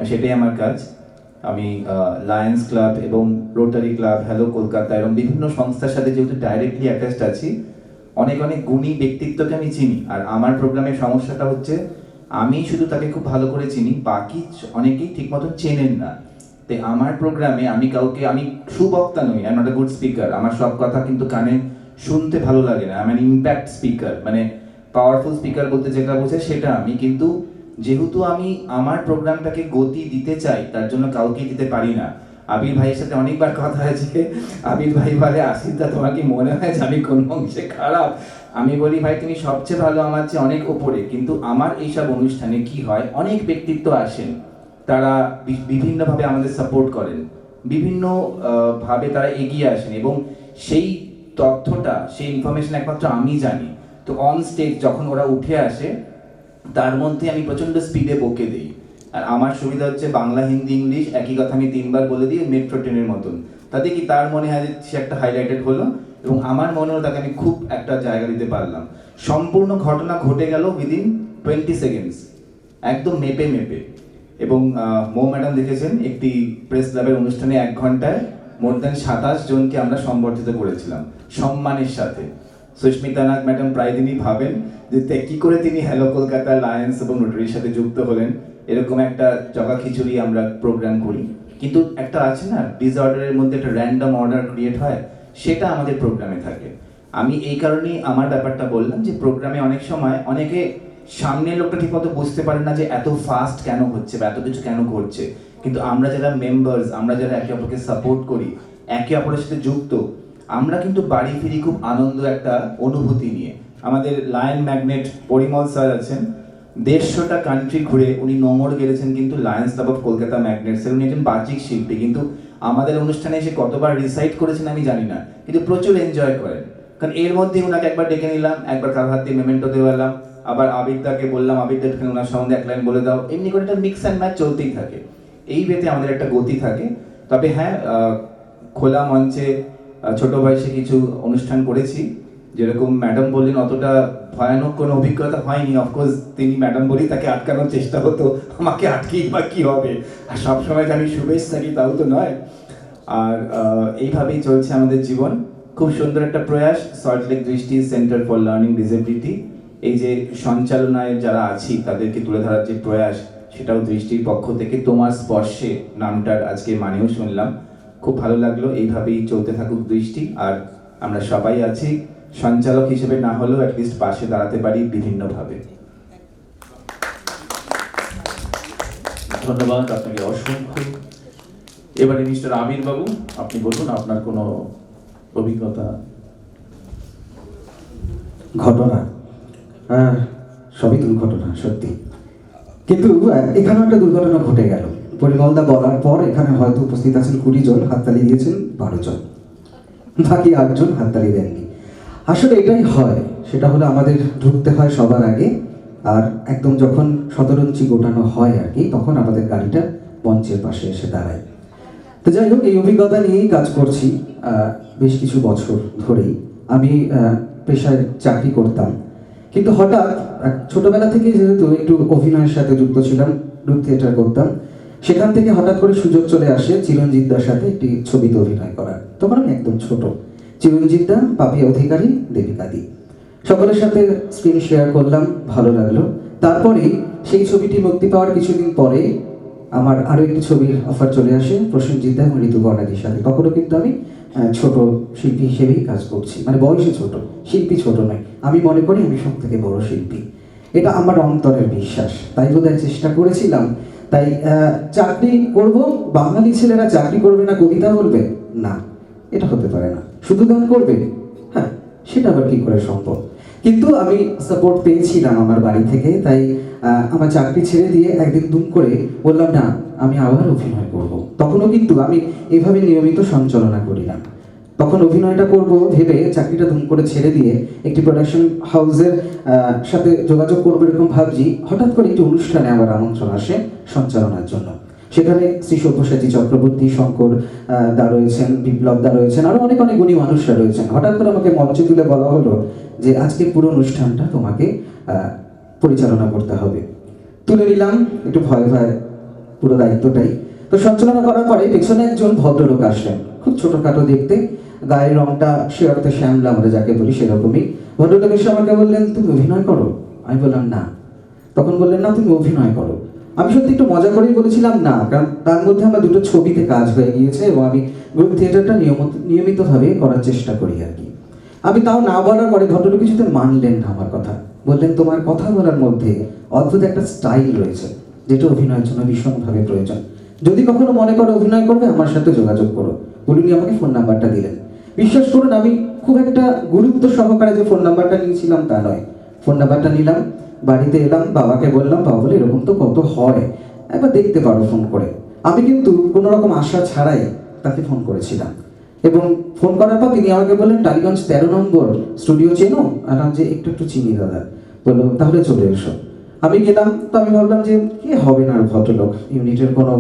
সেটাই আমার কাজ। আমি লায়ন্স ক্লাব এবং রোটারি ক্লাব, হ্যালো কলকাতা এবং বিভিন্ন সংস্থার সাথে যেহেতু ডাইরেক্টলি অ্যাটাচড আছি, অনেক অনেক গুণী ব্যক্তিত্বকে আমি চিনি। আর আমার প্রোগ্রামের সমস্যাটা হচ্ছে আমি শুধু তাকে খুব ভালো করে চিনি, বাকি অনেকেই ঠিক মতন চেনেন না। তাই আমার প্রোগ্রামে আমি সুবক্তা নই, I am not a good speaker. আমার সব কথা কিন্তু কানে শুনতে ভালো লাগে না। আমি ইম্প্যাক্ট স্পিকার, মানে পাওয়ারফুল স্পিকার বলতে যেটা বোঝে সেটা আমি। কিন্তু যেহেতু আমি আমার প্রোগ্রামটাকে গতি দিতে চাই, তার জন্য কাউকে দিতে পারি না। আবির ভাইয়ের সাথে অনেকবার কথা হয়েছে, আবির ভাই বলে আশিসদা তোমার কি মনে হয় যে আমি কোন অংশে খারাপ? আমি বলি ভাই তুমি সবচেয়ে ভালো, আমার চেয়ে অনেক ওপরে। কিন্তু আমার এইসব অনুষ্ঠানে কি হয়, অনেক ব্যক্তিত্ব আসেন, তারা বিভিন্নভাবে আমাদের সাপোর্ট করেন, বিভিন্ন ভাবে তারা এগিয়ে আসেন, এবং সেই তথ্যটা, সেই ইনফরমেশন একমাত্র আমি জানি। তো অন স্টেজ যখন ওরা উঠে আসে, তার মধ্যে আমি প্রচন্ড স্পিডে বকে দিই। আর আমার সুবিধা হচ্ছে বাংলা, হিন্দি, ইংলিশ একই কথা আমি 3বার বলে দিই, মেট্রো ট্রেনের মতন। তাতে কি তার মনে হয় যে সে একটা হাইলাইটেড হলো, এবং আমার মনেও তাকে আমি খুব একটা জায়গা দিতে পারলাম। সম্পূর্ণ ঘটনা ঘটে গেল উইদিন 20 সেকেন্ডস, একদম মেপে মেপে। এবং মৌ ম্যাডাম দেখেছেন একটি প্রেস ক্লাবের অনুষ্ঠানে 1 ঘন্টায় মোর দ্যান 27 জনকে আমরা সম্বর্ধিত করেছিলাম সম্মানের সাথে। সুস্মিতা নাগ ম্যাডাম প্রায় দিনই ভাবেন যে কি করে তিনি হ্যালো কলকাতা, লায়ন্স এবং রোটারির সাথে যুক্ত হলেন। এরকম একটা জগা খিচুড়ি আমরা প্রোগ্রাম করি, কিন্তু একটা আছে না ডিসঅর্ডারের মধ্যে একটা র্যান্ডম অর্ডার ক্রিয়েট হয়, সেটা আমাদের প্রোগ্রামে থাকে। আমি এই কারণেই আমার ব্যাপারটা বললাম যে প্রোগ্রামে অনেক সময় অনেকে সামনের লোকটা ঠিকমতো বুঝতে পারেন না যে এত ফাস্ট কেন হচ্ছে বা এত কিছু কেন ঘটছে, কিন্তু আমরা যারা মেম্বার্স, আমরা যারা একে অপরকে সাপোর্ট করি, একে অপরের সাথে যুক্ত, আমরা কিন্তু বাড়ি ফিরি খুব আনন্দ একটা অনুভূতি নিয়ে। আমাদের লায়ন ম্যাগনেট পরিমল স্যার আছেন, 150টা কান্ট্রি ঘুরে উনি নোংর গেড়েছেন কিন্তু লায়ন্স ক্লাব অফ কলকাতা ম্যাগনেটসের। উনি একজন বাচিক শিল্পী, কিন্তু আমাদের অনুষ্ঠানে এসে কতবার রিসাইট করেছেন আমি জানি না, কিন্তু প্রচুর এনজয় করেন। কারণ এর মধ্যে ওনাকে একবার ডেকে নিলাম, একবার কার হাত দিয়ে মেমেন্টো দেওয়ালাম, আবার আবিরদাকে বললাম আবিরদা ওনার সম্বন্ধে 1 লাইন বলে দাও, এমনি করে একটা মিক্স অ্যান্ড ম্যাচ চলতেই থাকে। এই বেতে আমাদের একটা গতি থাকে। তবে হ্যাঁ, খোলা মঞ্চে ছোট বয়সে কিছু অনুষ্ঠান করেছি, যেরকম ম্যাডাম বললেন অতটা ভয়ানক কোনো অভিজ্ঞতা হয়নি। অফকোর্স তিনি ম্যাডাম বলেই তাকে আটকানোর চেষ্টা হতো, আমাকে আটকেই বা কী হবে, আর সবসময় যে আমি শুভেচ্ছা থাকি তাও তো নয়। আর এইভাবেই চলছে আমাদের জীবন। খুব সুন্দর একটা প্রয়াস সল্টলেক দৃষ্টি সেন্টার ফর লার্নিং ডিসেবিলিটি, এই যে সঞ্চালনায় যারা আছি তাদেরকে তুলে ধরার যে প্রয়াস, সেটাও দৃষ্টির পক্ষ থেকে। তোমার স্পর্শে নামটার আজকে মানেও শুনলাম, খুব ভালো লাগলো। এইভাবেই চলতে থাকুক দৃষ্টি, আর আমরা সবাই আছি, সঞ্চালক হিসেবে না হলেও অ্যাটলিস্ট পাশে দাঁড়াতে পারি বিভিন্নভাবে। ধন্যবাদ আপনাকে অসংখ্য। এবারে মিস্টার আবির বাবু, আপনি বলুন আপনার কোনো অভিজ্ঞতা। ঘটনা সবই দুর্ঘটনা সত্যি, কিন্তু এখানেও একটা দুর্ঘটনা ঘটে গেল। পরিমলদা বলার পর এখানে হয়তো উপস্থিত আছেন 20 জন, হাততালি দিয়েছেন 12 জন, বাকি 8 জন হাততালি দেননি। আসলে এটাই হয়, সেটা হলো আমাদের ঢুকতে হয় সবার আগে, আর একদম যখন শতরঞ্চি গোটানো হয় আর কি, তখন আমাদের গাড়িটা মঞ্চের পাশে এসে দাঁড়ায়। তো যাই হোক, এই অভিজ্ঞতা নিয়েই কাজ করছি বেশ কিছু বছর ধরেই। আমি পেশায় চাকরি করতাম, কিন্তু হঠাৎ ছোটবেলা থেকে যেহেতু একটু অভিনয়ের সাথে যুক্ত ছিলাম, গ্রুপ থিয়েটার করতাম, সেখান থেকে হঠাৎ করে সুযোগ চলে আসে চিরঞ্জিতদার সাথে একটি ছবিতে অভিনয় করার। তখন আমি একদম ছোট, চিরঞ্জিতদা, পাপিয়া অধিকারী, দেবিকা দি, সকলের সাথে স্ক্রিন শেয়ার করলাম, ভালো লাগলো। তারপরে সেই ছবিটি মুক্তি পাওয়ার কিছুদিন পরে আমার আরও একটি ছবির অফার চলে আসে প্রসেনজিৎ দা এবং ঋতুপর্ণাদির সাথে। তখনও কিন্তু আমি ছোট শিল্পী হিসেবেই কাজ করছি, মানে বয়সে ছোট, শিল্পী ছোট নয়। আমি মনে করি আমি সব থেকে বড় শিল্পী, এটা আমার অন্তরের বিশ্বাস। তাই বোধহয় চেষ্টা করেছিলাম। তাই চাকরি করব, বাঙালি ছেলেরা চাকরি করবে না কবিতা বলবে না, এটা হতে পারে না। শুধু গান করবে, হ্যাঁ সেটা আবার কি করে সম্ভব। কিন্তু আমি সাপোর্ট পেয়েছিলাম আমার বাড়ি থেকে, তাই আমার চাকরি ছেড়ে দিয়ে একদিন দুম করে বললাম না আমি আবার অভিনয় করব। তখনও কিন্তু আমি এভাবে নিয়মিত সঞ্চালনা করি না, তখন অভিনয়টা করব ভেবে চাকরিটা দুম করে ছেড়ে দিয়ে একটি প্রোডাকশন হাউসের সাথে যোগাযোগ করবো এরকম ভাবছি। হঠাৎ করে একটি অনুষ্ঠানে আমার আমন্ত্রণ আসে সঞ্চালনার জন্য। সেখানে শ্রী সব্যসাচী চক্রবর্তী, শঙ্কর দা রয়েছেন, বিপ্লব দা রয়েছেন, আরো অনেক অনেক গুণী মানুষরা রয়েছেন। হঠাৎ করে আমাকে মঞ্চে তুলে বলা হলো যে আজকে পুরো অনুষ্ঠানটা তোমাকে পরিচালনা করতে হবে। তুলে নিলাম একটু ভয় ভয় পুরো দায়িত্বটাই। তো সঞ্চালনা করার পরে পেছনে একজন ভদ্রলোক আসলেন, খুব ছোটখাটো দেখতে, গায়ের রংটা সে অর্থে শ্যামলা আমরা যাকে বলি সেরকমই, ভদ্রলোক এসে আমাকে বললেন, তুমি অভিনয় করো? আমি বললাম না। তখন বললেন, না তুমি অভিনয় করো। আমি সত্যি একটু মজা করেই বলেছিলাম না, কারণ তার মধ্যে আমার দুটো ছবিতে কাজ হয়ে গিয়েছে এবং আমি গ্রুপ থিয়েটারটা নিয়মিতভাবে করার চেষ্টা করি আর কি। আমি তাও না বলার পরে ভদ্রলোক কিছুতে মানলেন না আমার কথা। বললেন, তোমার কথা বলার মধ্যে অদ্ভুত একটা স্টাইল রয়েছে, যেটা অভিনয়ের জন্য ভীষণভাবে প্রয়োজন। যদি কখনো মনে করো অভিনয় করবে, আমার সাথে যোগাযোগ করো। উনি আমাকে ফোন নাম্বারটা দিলেন। বিশ্বাস করুন, আমি খুব একটা গুরুত্ব সহকারে যে ফোন নাম্বারটা নিয়েছিলাম তা নয়। ফোন নাম্বারটা নিলাম, বাড়িতে এলাম, বাবাকে বললাম, বাবা বলে এরকম তো কত হয়, একবার দেখতে পারো ফোন করে। আমি কিন্তু কোনো রকম আশা ছাড়াই তাকে ফোন করেছিলাম এবং ফোন করার পর তিনি আমাকে বললেন, টালিগঞ্জ 13 নম্বর স্টুডিও চেনো? আলাম যে একটু চিনি দাদা। বললো, তাহলে চলে এসো। আমি গেলাম। তো আমি ভাবলাম যে কে হবে না ভদ্রলোক, ইউনিটের কোনো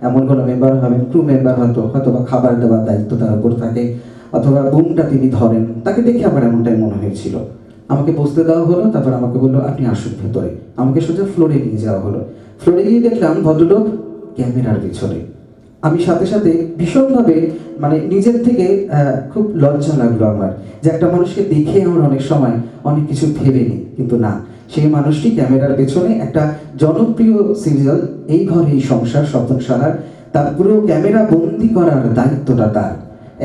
এমন কোনো মেম্বার হবেন, ক্রু মেম্বার হয়তো বা খাবার দেওয়ার দায়িত্ব তার উপর থাকে, অথবা বুমটা তিনি ধরেন। তাকে দেখে আমার এমনটাই মনে হয়েছিল। আমাকে বসতে দেওয়া হলো, তারপর আমাকে বললো, আপনি আসুন ভেতরে। আমাকে সোজা ফ্লোরে নিয়ে যাওয়া হলো। ফ্লোরে গিয়ে দেখলাম ভদ্রলোক ক্যামেরার পিছনে। আমি সাথে সাথে ভীষণভাবে মানে নিজের থেকে খুব লজ্জা লাগলো আমার, যে একটা মানুষকে দেখে আমার অনেক সময় অনেক কিছু ভেবে নিই, কিন্তু না, সেই মানুষটি ক্যামেরার পেছনে একটা জনপ্রিয় সিরিয়াল এই ঘর এই সংসার স্বপ্নসারার তার পুরো ক্যামেরা বন্দি করার দায়িত্বটা তার।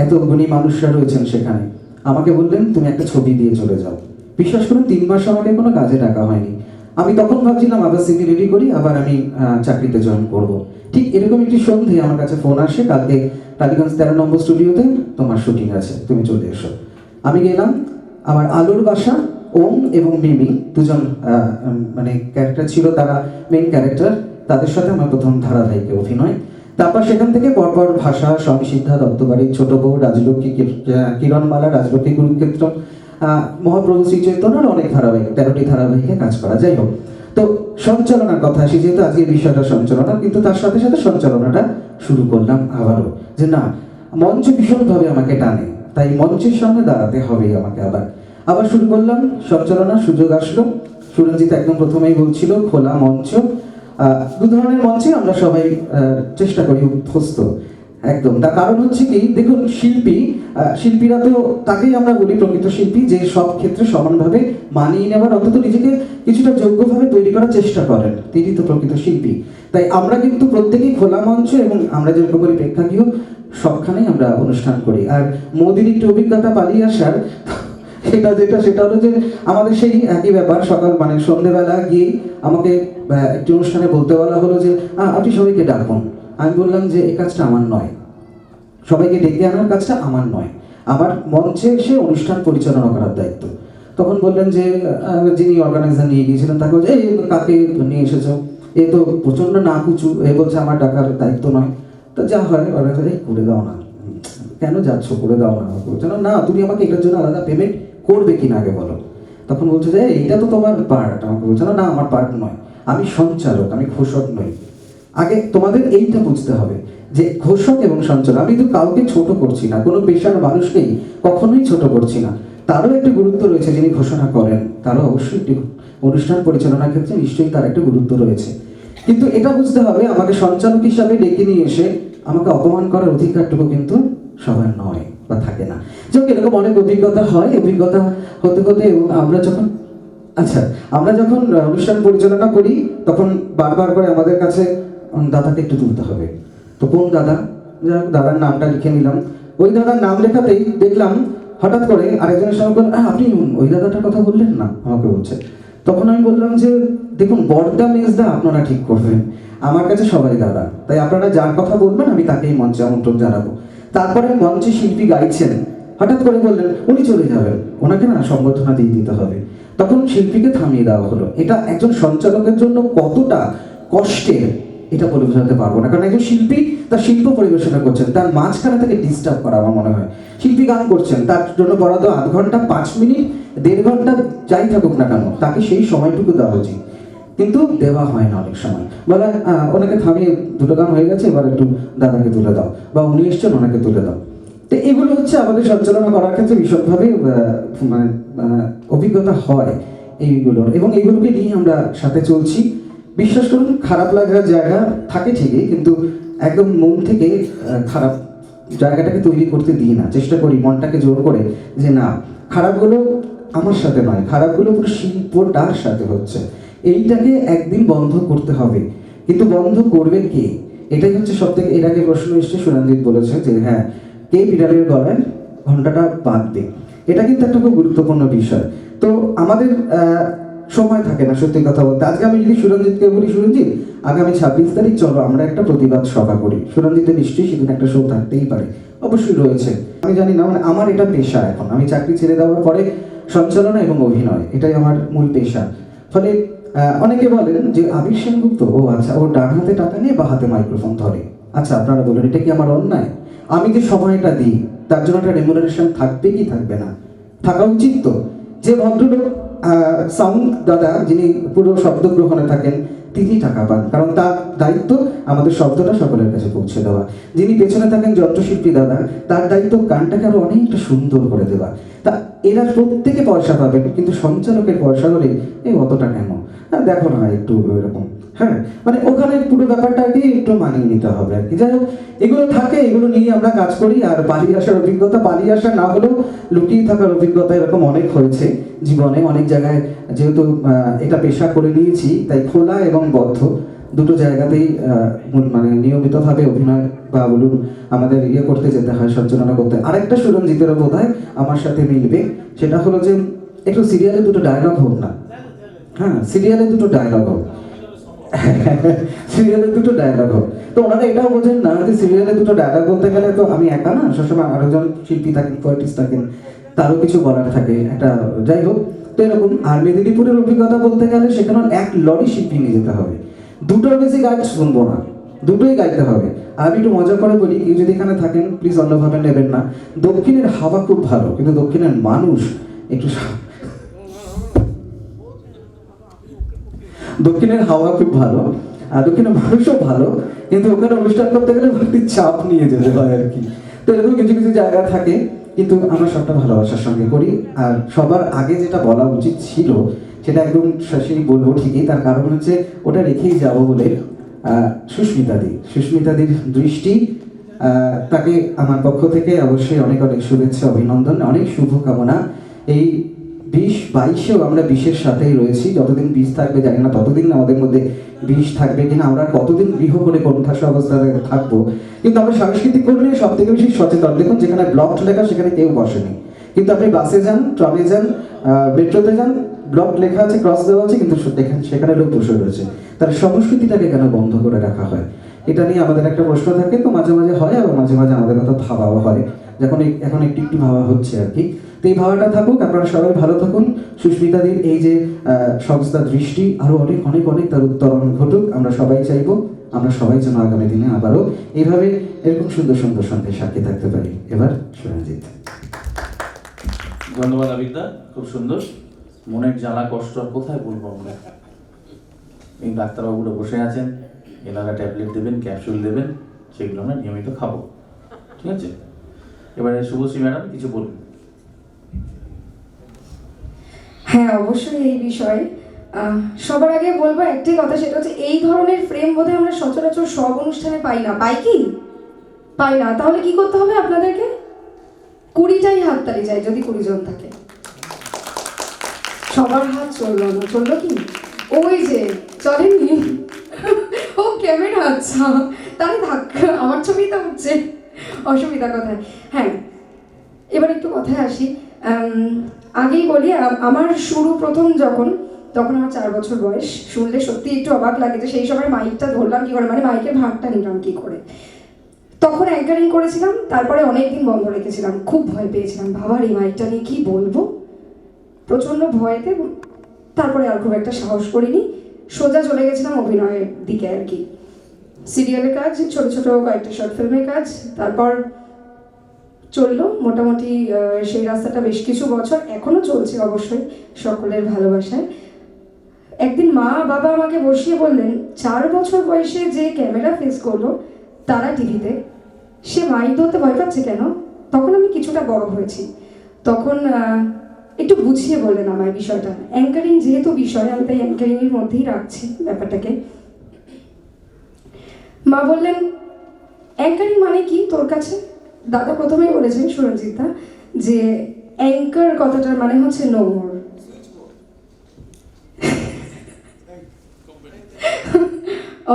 এত গুণী মানুষরা রয়েছেন সেখানে। আমাকে বললেন, তুমি একটা ছবি দিয়ে চলে যাও। বিশ্বাস করুন, 3 মাস আমাকে কোনো কাজে ডাকা হয়নি। আমি তখন ভাবছিলাম আবার সিভি রেডি করি, আবার আমি চাকরিতে জয়েন করব। ঠিক এরকম একটি সন্ধে আমার কাছে ফোন আসে, কালকে টালিগঞ্জ 13 নম্বর স্টুডিওতে তোমার শুটিং আছে, তুমি চলে এসো। আমি গেলাম। আমার আলোর বাসা, ওম এবং মিমি দুজন মানে ক্যারেক্টার ছিল, তারা মেইন ক্যারেক্টার। তাদের সাথে আমার প্রথম ধারাবাহিক অভিনয়। তারপর সেখান থেকে পরপর ভাষা, স্বামী সিদ্ধা, দত্তবাড়ি, ছোট বউ, রাজলক্ষ্মী, কিরণমালা, রাজলক্ষ্মী কুরুক্ষেত্র, মহাপ্রভু শ্রী চৈতন্যর অনেক ধারাবাহিক, 13টি ধারাবাহিকে কাজ করা। যাই হোক, তো সঞ্চালনার কথা আসি, যেহেতু আজকের বিষয়টা সঞ্চালনা, কিন্তু তার সাথে সাথে সঞ্চালনাটা শুরু করলাম আবারও, যে না, মঞ্চ ভীষণভাবে আমাকে টানে, তাই মঞ্চের সামনে দাঁড়াতে হবে আমাকে। আবার শুরু করলাম সঞ্চালনা। সুযোগ আসলো। সুরঞ্জিত একদম প্রথমেই বলছিল খোলা মঞ্চ। 2 ধরনের মঞ্চে আমরা সবাই চেষ্টা করি অভ্যস্ত একদম। তার কারণ হচ্ছে কি, দেখুন, শিল্পীরা তো তাকেই আমরা বলি প্রকৃত শিল্পী, যে সব ক্ষেত্রে সমানভাবে মানিয়ে নেওয়ার, অন্তত নিজেকে কিছুটা যোগ্যভাবে তৈরি করার চেষ্টা করেন, তিনি তো প্রকৃত শিল্পী। তাই আমরা কিন্তু প্রত্যেকেই খোলা মঞ্চ এবং আমরা যেরকম বলি প্রেক্ষাগৃহ, সবখানেই আমরা অনুষ্ঠান করি। আর মোদির একটু অভিজ্ঞতা পালিয়ে আসার সেটা হলো যে আমাদের সেই একই ব্যাপার, সকাল মানে সন্ধ্যেবেলা গিয়ে আমাকে একটি অনুষ্ঠানে বলতে বলা হলো যে আপনি সবাইকে ডাকুন। আমি বললাম যে এই কাজটা আমার নয়, সবাইকে ডেকে আনার কাজটা আমার নয়, আমার মঞ্চে এসে অনুষ্ঠান পরিচালনা করার দায়িত্ব। তখন বললেন যে যিনি অর্গানাইজার নিয়ে গিয়েছিলেন তাকে বলছে, এই কাকে নিয়ে এসেছো, এ তো প্রচন্ড নাকুচু, এ বলছে আমার ডাকার দায়িত্ব নয়। তো যা হয় অর্গানাইজার, এই করে দাও না, কেন যাচ্ছ, করে দাও না। বলছে, না তুমি আমাকে এটার জন্য আলাদা পেমেন্ট করবে কিনা আগে বলো। তখন বলছে যে এইটা তো তোমার পার্ট। আমাকে বলছে, না আমার পার্ট নয়, আমি সঞ্চালক, আমি ঘোষক নই। আগে তোমাদের এইটা বুঝতে হবে যে ঘোষক এবং সঞ্চালক, আমি কিন্তু কাউকে ছোট করছি না, কোনো পেশার মানুষকেই কখনোই ছোট করছি না। তারও একটা গুরুত্ব রয়েছে, যিনি ঘোষণা করেন তারও অবশ্যই একটি অনুষ্ঠান পরিচালনার ক্ষেত্রে নিশ্চয়ই তার একটা গুরুত্ব রয়েছে। কিন্তু এটা বুঝতে হবে, আমাকে সঞ্চালক হিসাবে ডেকে নিয়ে এসে আমাকে অপমান করার অধিকারটুকু কিন্তু সবার নয় বা থাকে না। যেমন এরকম অনেক অভিজ্ঞতা হয়, অভিজ্ঞতা হতে হতে এবং আমরা যখন অনুষ্ঠান পরিচালনা করি, তখন বারবার করে আমাদের কাছে দাদাকে একটু তুলতে হবে। তো কোন দাদা, দাদার নামটা লিখে নিলাম। ওই দাদার নাম লেখাতেই দেখলাম হঠাৎ করে আরেকজনের সঙ্গে বললেন, আপনি ওই দাদাটার কথা বললেন না, আমাকে বলছে। তখন আমি বললাম যে দেখুন, বড়দা মেজদা আপনারা ঠিক করবেন, আমার কাছে সবাই দাদা, তাই আপনারা যার কথা বলবেন আমি তাকেই মঞ্চে আমন্ত্রণ জানাবো। তারপরে মঞ্চে শিল্পী গাইছেন, হঠাৎ করে বললেন উনি চলে যাবেন, ওনাকে না সম্বর্ধনা দিয়ে দিতে হবে। তখন শিল্পীকে থামিয়ে দেওয়া হলো। এটা একজন সঞ্চালকের জন্য কতটা কষ্টের এটা বলে বোঝাতে পারবো না, কারণ একজন শিল্পী তার শিল্প পরিবেশনা করছেন, তার মাঝখানে তাকে ডিস্টার্ব করা আমার মনে হয়। শিল্পী গান করছেন, তার জন্য বরাদ্দ 0.5 ঘন্টা, 5 মিনিট, 1.5 ঘন্টা যাই থাকুক না কেন, তাকে সেই সময়টুকু দেওয়া উচিত, কিন্তু দেওয়া হয় না অনেক সময়। বলে ওনাকে থামিয়ে, 2টো গান হয়ে গেছে, এবার একটু দাদাকে তুলে দাও, বা উনি এসছেন ওনাকে তুলে দাও। তো এগুলো হচ্ছে আমাদের সঞ্চালনা করার ক্ষেত্রে ভীষণভাবে মানে অভিজ্ঞতা হয় এইগুলোর, এবং এইগুলোকে নিয়ে আমরা সাথে চলছি। বিশ্বাস করুন, খারাপ লাগার জায়গা থাকে ঠিকই, কিন্তু একদম মন থেকে খারাপ জায়গাটাকে তৈরি করতে দিই না, চেষ্টা করি মনটাকে জোর করে যে না, খারাপগুলো আমার সাথে নয়, খারাপগুলো পুরো শিল্পটার সাথে হচ্ছে। এইটাকে একদিন বন্ধ করতে হবে, কিন্তু বন্ধ করবে কে? এটাই হচ্ছে সব থেকে। এর আগে প্রশ্ন এসছে, সুরঞ্জিত বলেছে যে হ্যাঁ, কে বিড়ালের গলায় ঘন্টাটা বাঁধবে। এটা কিন্তু একটা খুব গুরুত্বপূর্ণ বিষয়। তো আমাদের সময় থাকে না সত্যি কথা বলতে। আজকে আমি যদি সুরঞ্জিতকে বলি, সুরঞ্জিত আগামী 26 তারিখ চলো আমরা একটা প্রতিবাদ সভা করি, সুরঞ্জিতের নিশ্চয়ই সেদিন একটা শো থাকতেই পারে, অবশ্যই রয়েছে। আমি জানি না, মানে আমার এটা পেশা। এখন আমি চাকরি ছেড়ে দেওয়ার পরে সঞ্চালনা এবং অভিনয়, এটাই আমার মূল পেশা। ফলে অনেকে বলেন যে আবির সেনগুপ্ত, ও আচ্ছা, ও ডান হাতে টাকা নিয়ে বা হাতে মাইক্রোফোন ধরে। আচ্ছা, আপনারা বলেন এটা কি আমার অন্যায়? আমি যে সময়টা দিই তার জন্য একটা রেমুনারেশন থাকবে কি থাকবে না? থাকা উচিত তো। যে ভদ্রলোক সাউন্ড দাদা, যিনি পুরো শব্দ গ্রহণে থাকেন, তিনি টাকা পান, কারণ তার দায়িত্ব আমাদের শব্দটা সকলের কাছে পৌঁছে দেওয়া। যিনি পেছনে থাকেন যন্ত্রশিল্পী দাদা, তার দায়িত্ব গানটাকে আরো অনেকটা সুন্দর করে দেওয়া। তা এরা প্রত্যেকে পয়সা পাবে, কিন্তু সঞ্চালকের পয়সা হলে এই অতটা কেন? দেখো না একটু এরকম, হ্যাঁ, মানে ওখানে পুরো ব্যাপারটাকে একটু মানিয়ে নিতে হবে আর কি। যাই হোক, এগুলো থাকে, এগুলো নিয়ে আমরা কাজ করি। আর পালিয়ে আসার অভিজ্ঞতা, পালিয়ে আসা না হলেও লুকিয়ে থাকার অভিজ্ঞতা এরকম অনেক হয়েছে জীবনে। অনেক জায়গায় যেহেতু এটা পেশা করে নিয়েছি, তাই খোলা এবং বদ্ধ দুটো জায়গাতেই মানে নিয়মিতভাবে অভিনয় বা বলুন আমাদের করতে যেতে হয়, সঞ্চালনা করতে। আরেকটা সুরঞ্জিতেরও বোধ হয় আমার সাথে মিলবে, সেটা হলো যে একটু সিরিয়ালে দুটো ডায়লগ হোক না। হ্যাঁ, সিরিয়ালে দুটো ডায়লগ হোক, সিরিয়ালে দুটো ডায়লগ হোক। তো ওনারা এটাও বোঝেন না যে সিরিয়ালে দুটো ডায়লগ বলতে গেলে তো আমি একা না, সবসময় আরেকজন শিল্পী থাকেন, পোয়েটিস্ট থাকেন, তারও কিছু বলার থাকে, একটা যাই হোক। তো এরকম। আর মেদিনীপুরের অভিজ্ঞতা বলতে গেলে সেখানে এক লরি শিল্পী নিয়ে যেতে হবে, দুটোর বেশি গান শুনবো না, দুটোই গাইতে হবে। আর আমি একটু মজা করে বলি, কেউ যদি এখানে থাকেন প্লিজ অন্যভাবে নেবেন না, দক্ষিণের হাওয়া খুব ভালো, কিন্তু দক্ষিণের মানুষ একটু দক্ষিণের হাওয়া খুব ভালো আর দক্ষিণের মানুষও ভালো, কিন্তু ওখানে অনুষ্ঠান করতে গেলে ভর্তি চাপ নিয়ে যেতে হয় আর কি। তো এরকম কিছু কিছু জায়গা থাকে, কিন্তু আমরা সবটা ভালোবাসার সঙ্গে করি। আর সবার আগে যেটা বলা উচিত ছিল সেটা একদম সেই বলবো ঠিকই, তার কারণ হচ্ছে ওটা রেখেই যাবো বলে সুস্মিতাদির দৃষ্টি, তাকে আমার পক্ষ থেকে অবশ্যই অনেক অনেক শুভেচ্ছা, অভিনন্দন, অনেক শুভকামনা। এই 20-22-এও আমরা 20-এর সাথেই রয়েছি। যতদিন 20 থাকবে জানি না ততদিন আমাদের মধ্যে 20 থাকবে কিনা, আমরা কতদিন গৃহ করে কণ্ঠাস অবস্থায় থাকবো। কিন্তু আমরা সাংস্কৃতিক করলে সব থেকে বেশি সচেতন। দেখুন, যেখানে ব্লক লেখা সেখানে কেউ বসেনি, কিন্তু আপনি বাসে যান, ট্রামে যান, মেট্রোতে যান, ব্লক লেখা আছে, ক্রস দেওয়া আছে, কিন্তু সেখানে লোক বসে রয়েছে। তার সংস্কৃতিটাকে কেন বন্ধ করে রাখা হয়? এটা নিয়ে আমাদের একটা প্রশ্ন থাকে। তো মাঝে মাঝে হয়, আবার মাঝে মাঝে আমাদের কথা ভাবাও হয়, এখন একটু একটু ভাবা হচ্ছে আর কি। তো এই ভাবাটা থাকুক, আপনারা সবাই ভালো থাকুন। সুস্মিতাদির এই যে সংস্থা দৃষ্টি, আরো অনেক অনেক অনেক তার উত্তরণ ঘটুক, আমরা সবাই চাইবো। আমরা সবাই যেন আগামী দিনে আবারও এইভাবে এরকম সুন্দর সুন্দর সন্ধ্যে সাক্ষী থাকতে পারি। এবার সুরঞ্জিত। ধন্যবাদ আবিদা, খুব সুন্দর। মনের জ্বালা কষ্ট আর কোথায় বলবো আমরা। এই ডাক্তারবাবুরা বসে আছেন, এনারা ট্যাবলেট দেবেন, ক্যাপসুল দেবেন, সেগুলো আমরা নিয়মিত খাবো, ঠিক আছে? এবারে শুভশ্রী ম্যাডাম কিছু বলুন। হ্যাঁ, অবশ্যই এই বিষয়ে সবার আগে বলবো একটাই কথা, সেটা হচ্ছে এই ধরনের ফ্রেম বোধহয় আমরা সচরাচর সব অনুষ্ঠানে পাই না। পাই কি? পাই না। তাহলে কি করতে হবে আপনাদেরকে? 20টাই হাততালি চাই, যদি 20 জন থাকে। সবার হাত চললো না, চললো কি? ওই যে চলেনি, ও ক্যামেরা, আচ্ছা তাহলে থাক, আমার ছবি তো উঠছে, অসুবিধা কোথায়? হ্যাঁ, এবার একটু কথায় আসি। আগেই বলি, আমার শুরু প্রথম তখন আমার 4 বছর বয়স। শুনলে সত্যি একটু অবাক লাগে যে সেই সময় মাইকটা ধরলাম কি করে, মানে মাইকের ভাগটা নিলাম কি করে। তখন অ্যাঙ্কারিং করেছিলাম, তারপরে অনেকদিন বন্ধ রেখেছিলাম, খুব ভয় পেয়েছিলাম, বাবার এই মাইকটা নিয়ে কী বলবো, প্রচণ্ড ভয়তে। তারপরে আর খুব একটা সাহস করিনি, সোজা চলে গেছিলাম অভিনয়ের দিকে আর কি। সিরিয়ালের কাজ, ছোট ছোট কয়েকটা শর্ট ফিল্মের কাজ, তারপর চললো মোটামুটি সেই রাস্তাটা বেশ কিছু বছর, এখনো চলছে অবশ্যই সকলের ভালোবাসায়। একদিন মা বাবা আমাকে বসিয়ে বললেন, 4 বছর বয়সে যে ক্যামেরা ফেস করলো তারা টিভিতে, সে মাইক ধরতে ভয় পাচ্ছে কেন? তখন আমি কিছুটা বড় হয়েছি, তখন একটু বুঝিয়ে বললেন আমায় বিষয়টা। অ্যাঙ্কারিং যেহেতু বিষয়, আমি তাই অ্যাঙ্কারিংয়ের মধ্যেই রাখছি ব্যাপারটাকে। মা বললেন, অ্যাঙ্কারিং মানে কি তোর কাছে? দাদা প্রথমেই বলেছেন, সুরঞ্জিতা, যে অ্যাঙ্কার কথাটার মানে হচ্ছে নো মোর।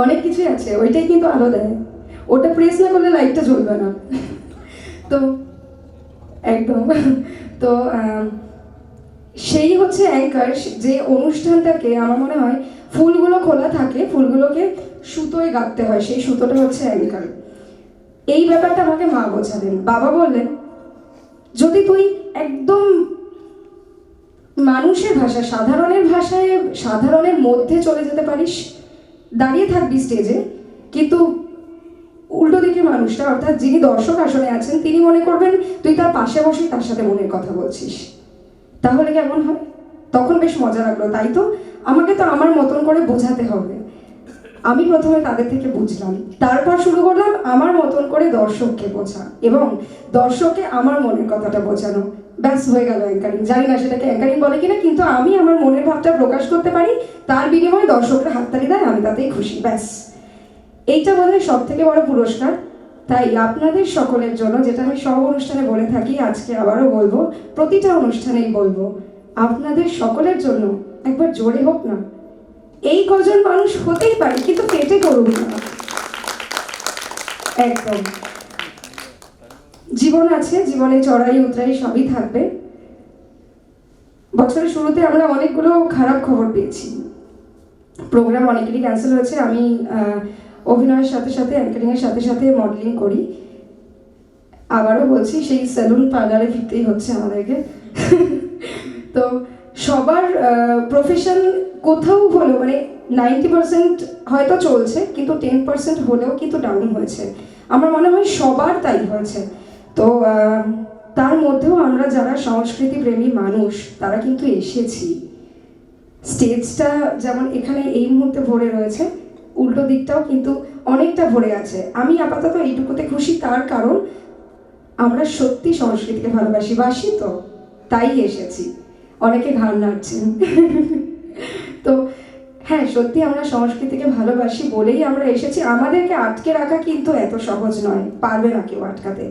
অনেক কিছুই আছে, ওইটাই কিন্তু আলো দেয়, ওটা প্রেস না করলে লাইটটা জ্বলবে না। তো একদম, তো সেই হচ্ছে অ্যাঙ্কার, যে অনুষ্ঠানটাকে আমার মনে হয় ফুলগুলো খোলা থাকে, ফুলগুলোকে সুতোয় গাঁথতে হয়, সেই সুতোটা হচ্ছে অ্যাঙ্কার। এই ব্যাপারটা আমাকে মা বোঝালেন। বাবা বললেন, যদি তুই একদম মানুষের ভাষা, সাধারণের ভাষায়, সাধারণের মধ্যে চলে যেতে পারিস, দাঁড়িয়ে থাকবি স্টেজে, কিন্তু উল্টো দিকে মানুষটা, অর্থাৎ যিনি দর্শক আসনে আছেন, তিনি মনে করবেন তুই তার পাশে বসে তার সাথে মনের কথা বলছিস, তাহলে কেমন হয়? তখন বেশ মজা লাগলো। তাই তো আমাকে তো আমার মতন করে বোঝাতে হবে। আমি প্রথমে তাদের থেকে বুঝলাম, তারপর শুরু করলাম আমার মতন করে দর্শককে বোঝা এবং দর্শককে আমার মনের কথাটা বোঝানো। ব্যাস হয়ে গেল অ্যাঙ্কারিং। জানি না সেটাকে অ্যাঙ্কারিং বলে কিনা, কিন্তু আমি আমার মনের ভাবটা প্রকাশ করতে পারি, তার বিনিময়ে দর্শকরা হাততালি দেয়, আমি তাতেই খুশি। ব্যাস, এইটা বোধহয় সব থেকে বড় পুরস্কার। তাই আপনাদের সকলের জন্য, যেটা আমি সব অনুষ্ঠানে বলে থাকি, আজকে আবারও বলবো, প্রতিটা অনুষ্ঠানেই বলবো, আপনাদের সকলের জন্য একবার জোরে হোক না। এই কজন মানুষ হতেই পারে, কিন্তু পেটে করুন না। একদম, জীবন আছে, জীবনে চড়াই উতরাই সবই থাকবে। বছরের শুরুতে আমরা অনেকগুলো খারাপ খবর পেয়েছি, প্রোগ্রাম অনেকেরই ক্যান্সেল হয়েছে। আমি অভিনয়ের সাথে সাথে, অ্যাঙ্কারিংয়ের সাথে সাথে মডেলিং করি। আবারও বলছি, সেই সেলুন পার্লারে ফিরতেই হচ্ছে আমাদেরকে। তো সবার প্রফেশন কোথাও হলেও, মানে 90% হয়তো চলছে, কিন্তু 10% হলেও কিন্তু ডাউন হয়েছে। আমার মনে হয় সবার তাই হয়েছে। তো তার মধ্যেও আমরা যারা সংস্কৃতি প্রেমী মানুষ, তারা কিন্তু এসেছি। স্টেজটা যেমন এখানে এই মুহূর্তে ভরে রয়েছে, উল্টো দিকটাও কিন্তু অনেকটা ভরে আছে। আমি আপাতত এইটুকুতে খুশি, তার কারণ আমরা সত্যি সংস্কৃতিকে ভালোবাসি, বাসি তো, তাই এসেছি। অনেকে ঘাড় নাড়ছেন। তো হ্যাঁ, সত্যি আমরা সংস্কৃতিকে ভালোবাসি বলেই আমরা এসেছি। আমাদেরকে আটকে রাখা কিন্তু এত সহজ নয়, পারবে না কেউ আটকাতে।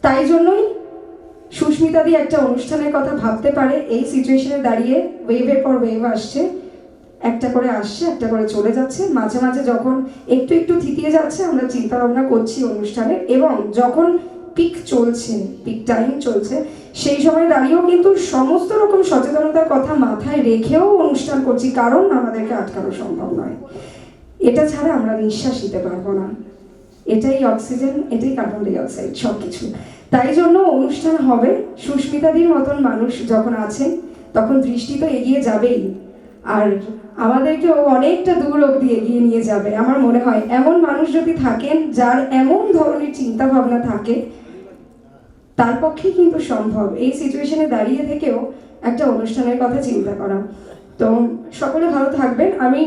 তাই জন্যই সুস্মিতাদি একটা অনুষ্ঠানের কথা ভাবতে পারে, এই সিচুয়েশনে দাঁড়িয়ে ওয়েভের পর ওয়েভ আসছে, একটা করে আসছে, একটা করে চলে যাচ্ছে। মাঝে মাঝে যখন একটু একটু থিতিয়ে যাচ্ছে, আমরা চিন্তা ভাবনা করছি অনুষ্ঠানে, এবং যখন পিক চলছে, পিক টাইম চলছে, সেই সময় দাঁড়িয়েও কিন্তু সমস্ত রকম সচেতনতার কথা মাথায় রেখেও অনুষ্ঠান করছি, কারণ আমাদেরকে আটকানো সম্ভব নয়। এটা ছাড়া আমরা নিঃশ্বাস নিতে পারবো না। এটাই অক্সিজেন, এটাই কার্বন ডাই অক্সাইড, সব কিছু। তাই জন্য অনুষ্ঠান হবে। সুস্মিতাদির মতন মানুষ যখন আছেন, তখন দৃষ্টি তো এগিয়ে যাবেই, আর আমাদেরকেও অনেকটা দূর অবধি এগিয়ে নিয়ে যাবে। আমার মনে হয় এমন মানুষ যদি থাকেন, যার এমন ধরনের চিন্তা ভাবনা থাকে, তার পক্ষেই কিন্তু সম্ভব এই সিচুয়েশনে দাঁড়িয়ে থেকেও একটা অনুষ্ঠানের কথা চিন্তা করা। তো সকলে ভালো থাকবেন। আমি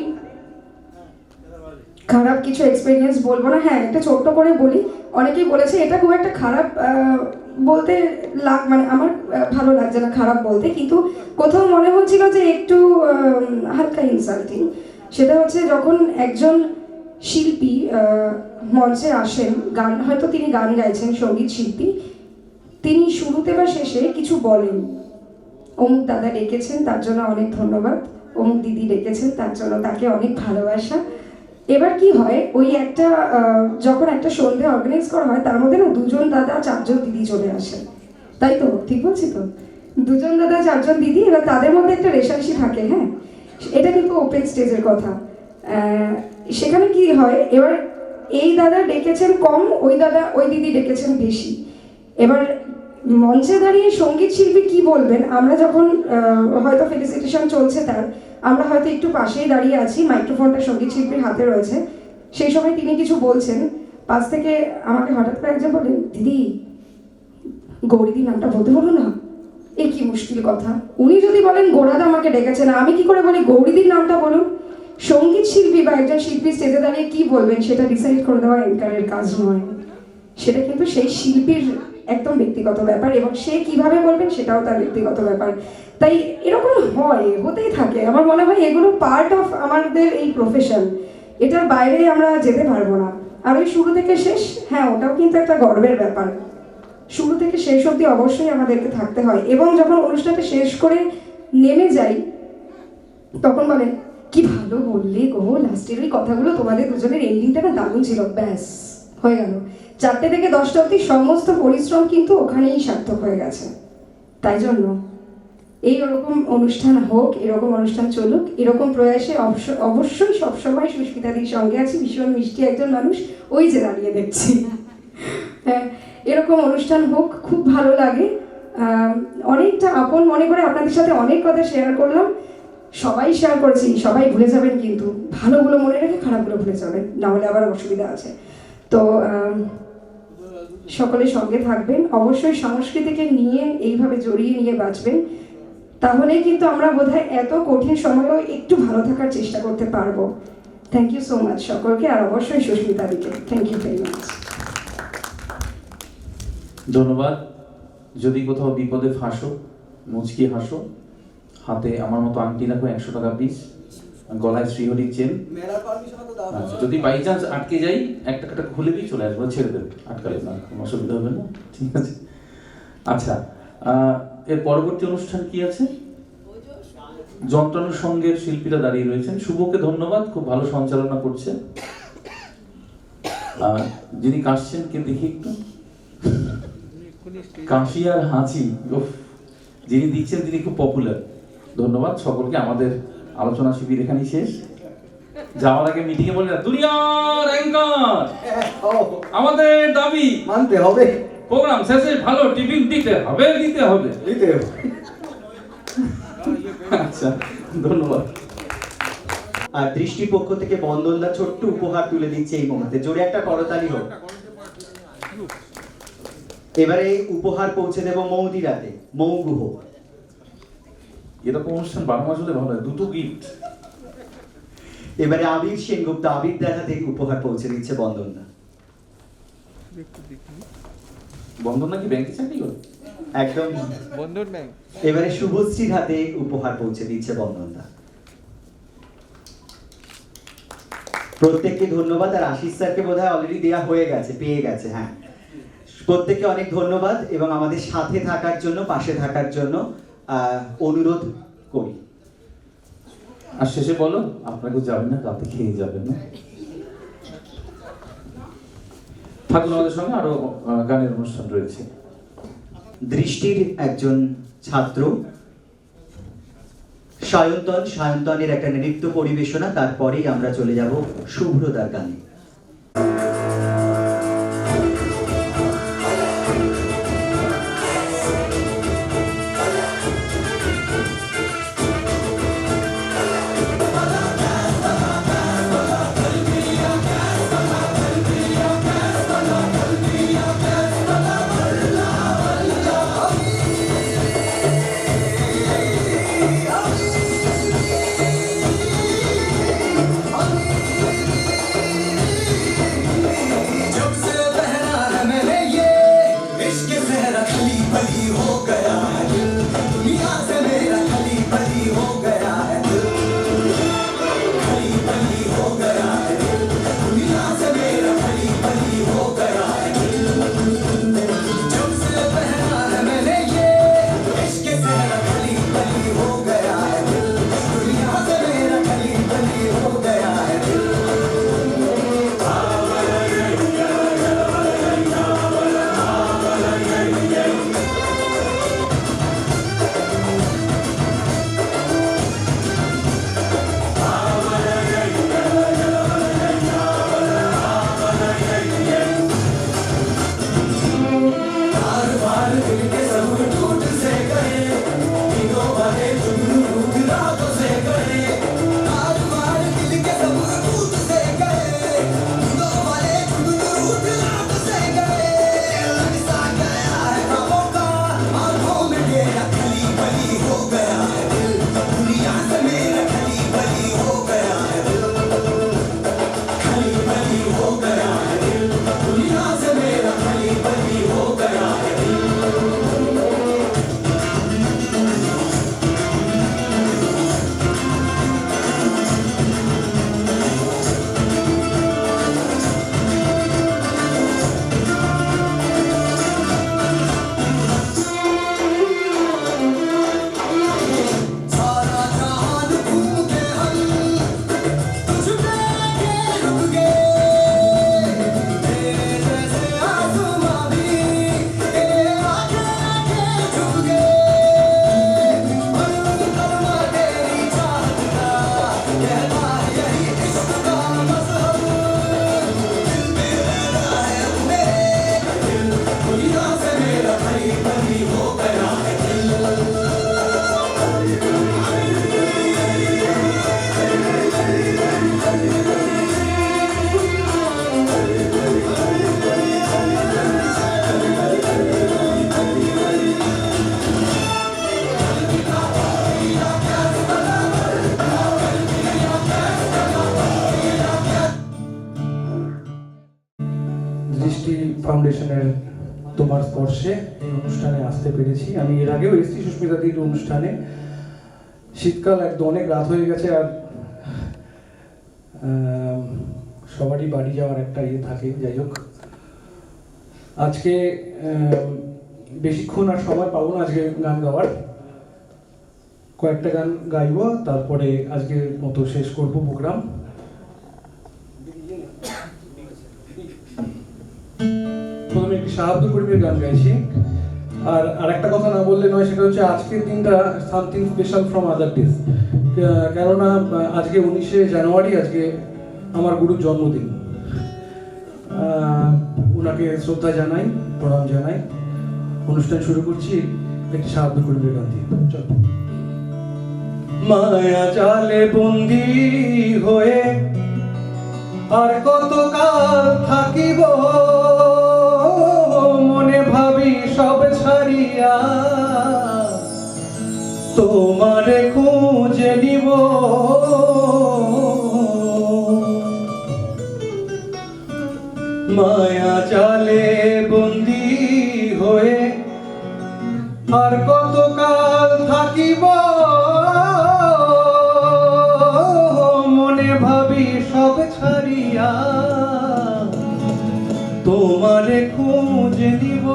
খারাপ কিছু এক্সপিরিয়েন্স বলবো না। হ্যাঁ, একটা ছোট্ট করে বলি, অনেকেই বলেছে এটা খুব একটা খারাপ বলতে মানে আমার ভালো লাগছে না খারাপ বলতে, কিন্তু কোথাও মনে হচ্ছিল যে একটু হালকা ইনসাল্টিং। সেটা হচ্ছে যখন একজন শিল্পী মঞ্চে আসেন, গান, হয়তো তিনি গান গাইছেন, সঙ্গীত শিল্পী, তিনি শুরুতে বা শেষে কিছু বলেন, অমুক দাদা ডেকেছেন তার জন্য অনেক ধন্যবাদ, অমুক দিদি ডেকেছেন তার জন্য তাকে অনেক ভালোবাসা। এবার কি হয়, ওই একটা যখন একটা সন্ধে অর্গানাইজ করা হয়, তার মধ্যে না 2জন দাদা 4জন দিদি চলে আসে, তাই তো? ঠিক বলছি তো? 2জন দাদা 4জন দিদি, এবার তাদের মধ্যে একটা রেশারেশি থাকে। হ্যাঁ, এটা কিন্তু ওপেন স্টেজের কথা। সেখানে কি হয়, এবার এই দাদা ডেকেছেন কম, ওই দিদি ডেকেছেন বেশি। এবার মঞ্চে দাঁড়িয়ে সঙ্গীত শিল্পী কি বলবেন, আমরা যখন হয়তো ফেলিসিটেশন চলছে তার, আমরা হয়তো একটু পাশেই দাঁড়িয়ে আছি, মাইক্রোফোনটা সঙ্গীত শিল্পীর হাতে রয়েছে, সেই সময় তিনি কিছু বলছেন, পাশ থেকে আমাকে হঠাৎ করে একজন বলেন, দিদি গৌরীদি নামটা বলতে বলো না। এ কি মুশকিল কথা, উনি যদি বলেন গোড়াদা আমাকে ডেকেছেন, আমি কি করে বলি গৌরীদির নামটা বলুন? সঙ্গীত শিল্পী বা একজন শিল্পী স্টেজে দাঁড়িয়ে কি বলবেন সেটা ডিসাইড করে দেওয়া অ্যাঙ্কারের কাজ নয়, সেটা কিন্তু সেই শিল্পীর একদম ব্যক্তিগত ব্যাপার, এবং সে কিভাবে বলবেন সেটাও তার ব্যক্তিগত ব্যাপার। তাই এরকম হয়, হতেই থাকে। আমার মনে হয় এগুলো পার্ট অফ আমাদের এই প্রফেশন, এটার বাইরে আমরা যেতে পারবো না। আর ওই শুরু থেকে শেষ, হ্যাঁ, ওটাও কিন্তু একটা গর্বের ব্যাপার। শুরু থেকে শেষ অবধি অবশ্যই আমাদেরকে থাকতে হয়, এবং যখন অনুষ্ঠানটা শেষ করে নেমে যাই তখন বলে কি ভালো বললে গো, লাস্টের ওই কথাগুলো, তোমাদের দুজনের এন্ডিংটা না দারুণ ছিল, ব্যাস হয়ে গেল। 4টে থেকে 10টা অবধি সমস্ত পরিশ্রম কিন্তু ওখানেই সার্থক হয়ে গেছে। তাই জন্য এই রকম অনুষ্ঠান হোক, এরকম অনুষ্ঠান চলুক, এরকম প্রয়াসে অবশ্যই সবসময় সুস্মিতাদির সঙ্গে আছি। ভীষণ মিষ্টি একজন মানুষ, ওই যে দাঁড়িয়ে দেখছি। হ্যাঁ, এরকম অনুষ্ঠান হোক, খুব ভালো লাগে। অনেকটা আপন মনে করে আপনাদের সাথে অনেক কথা শেয়ার করলাম। সবাই শেয়ার করেছি, সবাই ভুলে যাবেন কিন্তু, ভালোগুলো মনে রেখে খারাপগুলো ভুলে যাবেন, নাহলে আবার অসুবিধা আছে। তো সকলে সঙ্গে থাকবেন, অবশ্যই সংস্কৃতিকে নিয়ে এইভাবে জড়িয়ে নিয়ে বাঁচবেন, তাহলে কিন্তু আমরা বোধহয় এত কঠিন সময়েও একটু ভালো থাকার চেষ্টা করতে পারবো। থ্যাংক ইউ সো মাচ সকলকে, আর অবশ্যই সুস্মিতা দিকে থ্যাংক ইউ ভেরি মাচ। ধন্যবাদ। যদি কোথাও বিপদে ফাঁসো, মুচকি হাসো, হাতে আমার মতো আংটি রাখো 100 টাকা পিস, গলায় শ্রীহরির চেন। আচ্ছা, যদি বাই চান্স আটকে যাই, একটা টাকা খুলে দিয়ে চলে আসবো, ছেড়ে দেবে, আটকালে না, কোনো অসুবিধা হবে না, ঠিক আছে? আচ্ছা, এর পরবর্তী অনুষ্ঠান কি আছে? যন্ত্রানুষঙ্গের শিল্পীরা দাঁড়িয়ে রয়েছেন। শুভকে ধন্যবাদ, খুব ভালো সঞ্চালনা করছে। যিনি কাশছেন কে দেখি একটু, কাশি আর হাঁচি, যিনি দিচ্ছেন তিনি খুব পপুলার। ধন্যবাদ সকলকে। আমাদের আলোচনা শিবির এখানেই শেষ। যাওয়ার আগে মিটিংয়ে বলে না, দুনিয়ার অ্যাঙ্কার, আমাদের দাবি মানতে হবে, প্রোগ্রাম শেষে ভালো টিফিন দিতে হবে, দিতে হবে। আচ্ছা, ধন্যবাদ। আর দৃষ্টির পক্ষ থেকে বন্দনদা ছোট্ট উপহার তুলে দিচ্ছে এই মুহূর্তে, জোরে একটা করতালি হোক। এবারে উপহার পৌঁছে দেব মৌদিরাতে, মৌগুহ। এরকম অনুষ্ঠান 12 মাস হলে ভালো হয়, দুটো গিফট। এবারে আবির সেনগুপ্ত, আবির দেখাতে উপহার পৌঁছে দিচ্ছে বন্দনদা। বন্ধন নাকি ব্যাংকে চাকরি করে? একদম বন্ধন ব্যাংক। এবারে শুভশ্রীর হাতে উপহার পৌঁছে দিচ্ছে বন্দনদা। প্রত্যেককে ধন্যবাদ। আর আশিস স্যারকে বোধহয় অলরেডি দেওয়া হয়ে গেছে, পেয়ে গেছে। হ্যাঁ, প্রত্যেককে অনেক ধন্যবাদ এবং আমাদের সাথে থাকার জন্য, পাশে থাকার জন্য অনুরোধ করি। আর শেষে বলো, আপনাকেও যাবেন না, রাতে খেয়ে যাবেন না। থাকুন আমাদের সঙ্গে, আরো গানের অনুষ্ঠান রয়েছে। দৃষ্টির একজন ছাত্র সায়ন্তনের একটা নৃত্য পরিবেশনা, তারপরেই আমরা চলে যাব শুভ্রদার গানে। ফাউন্ডেশনের তোমার স্পর্শে এই অনুষ্ঠানে আসতে পেরেছি। আমি এর আগেও এসেছি সুস্মিতাদির অনুষ্ঠানে। শীতকাল একদম অনেক রাত হয়ে গেছে, আর সবারই বাড়ি যাওয়ার একটা ইয়ে থাকে। যাই হোক, আজকে বেশিক্ষণ আর সময় পাবো না আজকে গান গাওয়ার। কয়েকটা গান গাইবো, তারপরে আজকের মতো শেষ করব প্রোগ্রাম। প্রথমে একটি শাহাবুল করিমের গান গাইছি। আর একটা কথা না বললে নয়, সেটা হচ্ছে আজকের দিনটা something special from other days. কেননা আজকে 19শে জানুয়ারি, আজকে আমার গুরুর জন্মদিন। ওনাকে শ্রদ্ধা জানাই, প্রণাম জানাই। অনুষ্ঠান শুরু করছি একটি শাহাবুল করিমের গান দিয়ে। চলো। মায়া জালে বন্দি হয়ে আর কতকাল থাকিব, মনে ভাবি সব ছাড়িয়া তোমারে খুঁজে নিব। মায়া জালে বন্দি হয়ে আর কতকাল থাকিব, মনে ভাবি সব ছাড়িয়া তোমারে খুঁজে নিব।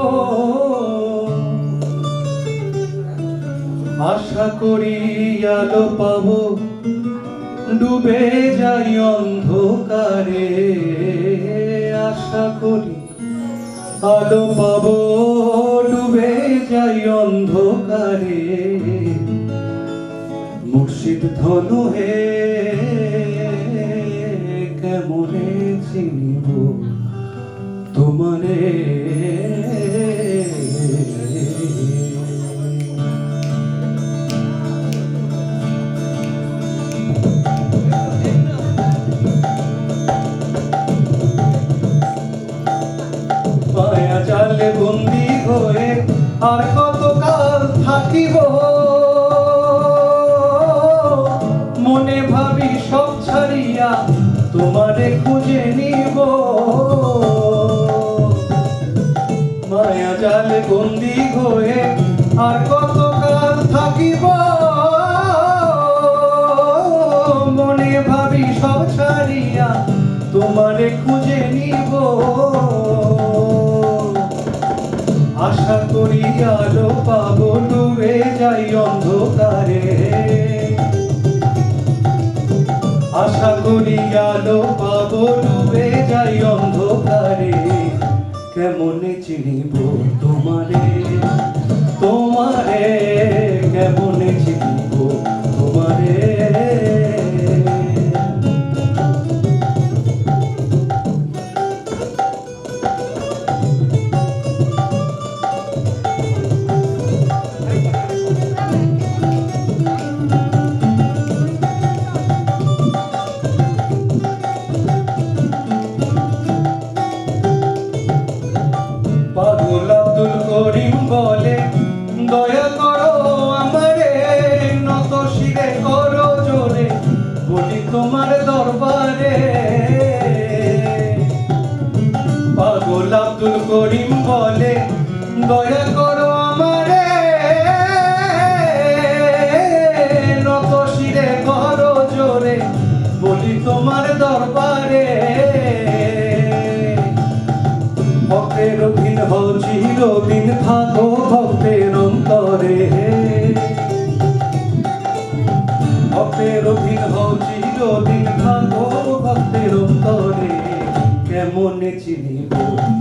আশা করি আলো পাবো, ডুবে যাই অন্ধকারে। আশা করি আলো পাবো, ডুবে যাই অন্ধকারে। মুর্শিদ ধনু হে কেমনে চিনিব তোমারে। মায়া জালে বন্দি হয়ে আর কতকাল থাকিব, মনে ভাবি সব ছাড়িয়া তোমারে খুঁজে নিব। মায়া জালে বন্দি হয়ে আর কতকাল থাকিব, মনে ভাবি সব ছাড়িয়া তোমারে খুঁজে নিব। আশা করি আলো পাবো, ডুবে যাই অন্ধকারে। আশা করি আলো পাবো, ডুবে যাই অন্ধকারে। কেমনে চিনিব তোমারে, তোমারে কেমনে চিনিব তোমারে। পাগল আব্দুল করিম বলে, দয়া করো আমারে, নত শিরে করো জোরে, বলি তোমার দরবারে। পাগল আব্দুল করিম বলে, দয়া করো আমারে, নত শিরে করো জোরে, বলি তোমার দরবারে। ভক্তের অধীন হও চিরদিন, থাকো ভক্তের অন্তরে। ভক্তের অধীন হও চিরদিন, থাকো ভক্তের অন্তরে। কেমনে চিনিব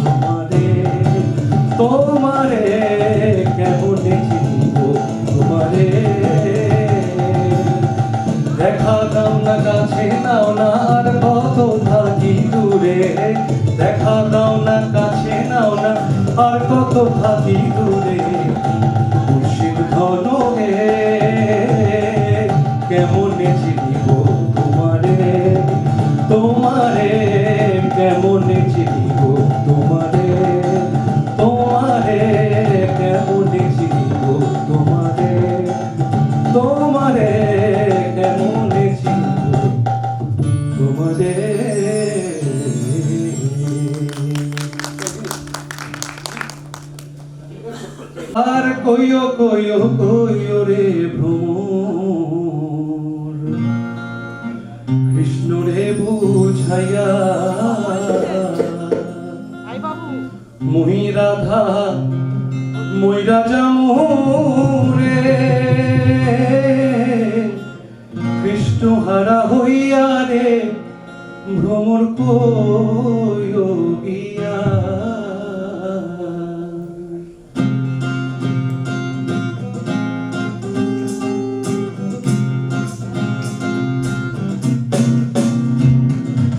তোমারে, তোমারে কেমনে চিনিব তোমারে। দেখা দাও না কাছে নাও না, আর কত থাকি দূরে। দেখা দাও না কাছে নাও না, আর কত থাকি দূরে। মুর্শিদ ধনু হে কেমনে চিনিব তোমারে, তোমারে কেমনে চিনিব তোমারে। তোমারে কেমনে চিনিব তোমারে, তোমারে কেমনে চিনিব তোমারে। আর কইও কইও কইও রে ভ্রমর, কৃষ্ণ রে বুঝাইয়া মুহি রাধা মইরা যামু রে, কৃষ্ণ হারা হইয়া রে ভ্রমর কইও গিয়া।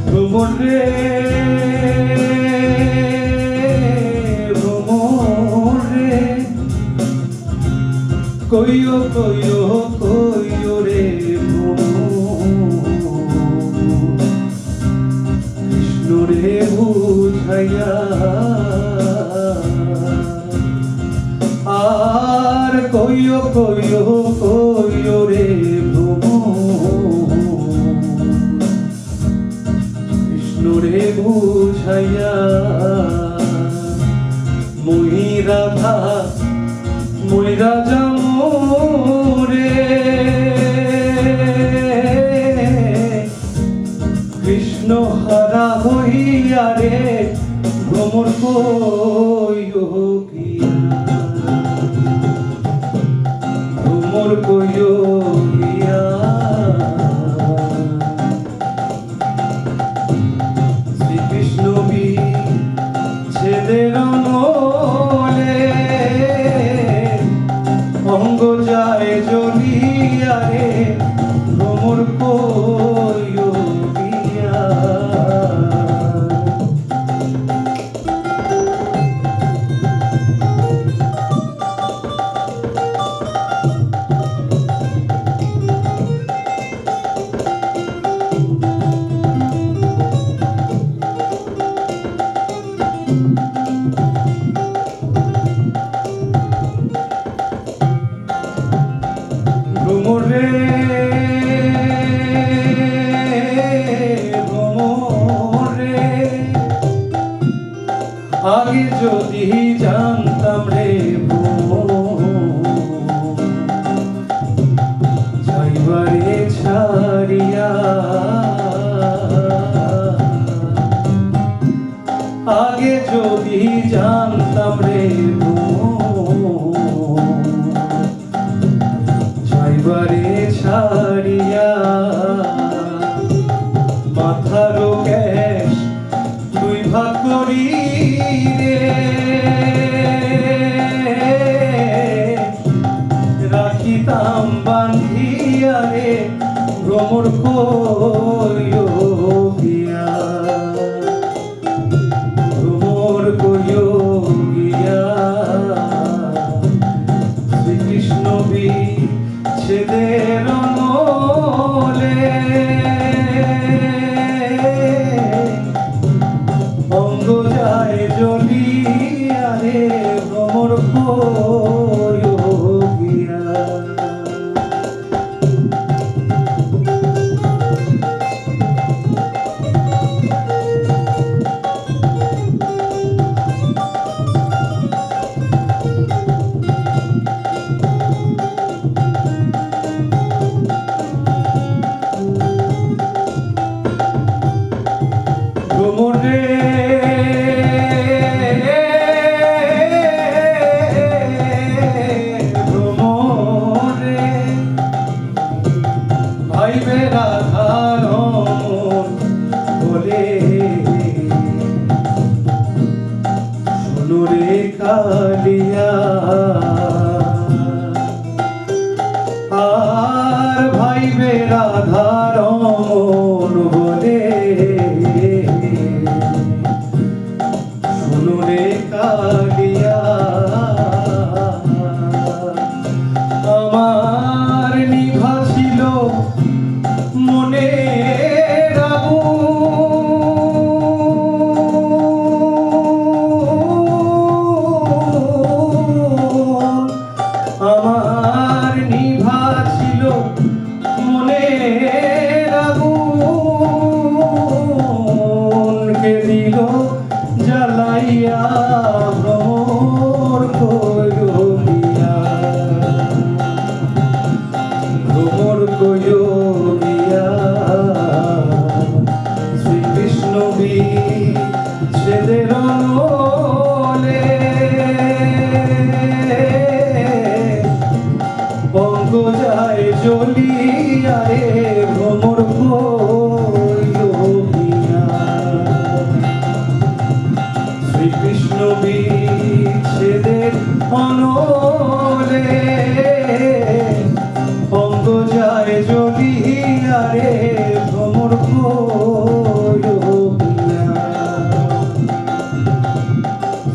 ভ্রমর রে ভ্রমর রে, কইও কইও কইও রে ভ্রমর, কৃষ্ণ রে বুঝাইয়া। আর কইও কইও কইও রে ভ্রমর, কৃষ্ণ রে বুঝাইয়া। মুহি রাধা মইরা যামু রে, কৃষ্ণ হারা হইয়া রে ভ্রমর কইও গিয়া, ভ্রমর কইও গিয়া। শ্রীকৃষ্ণ বিচ্ছেদের নলে অঙ্গ যায় জ্বলিয়া রে ভ্রমর কইও গিয়া। ভ্রমর রে ভ্রমর রে, আগে যদি জানতাম রে ভ্রমর, যাইবারে ছাড়িয়া। আগে যদি জানতাম রে ভ্রমর, যাইবারে ছাড়িয়া। মাথারও গ্যাস দুই ভাগ করি রে,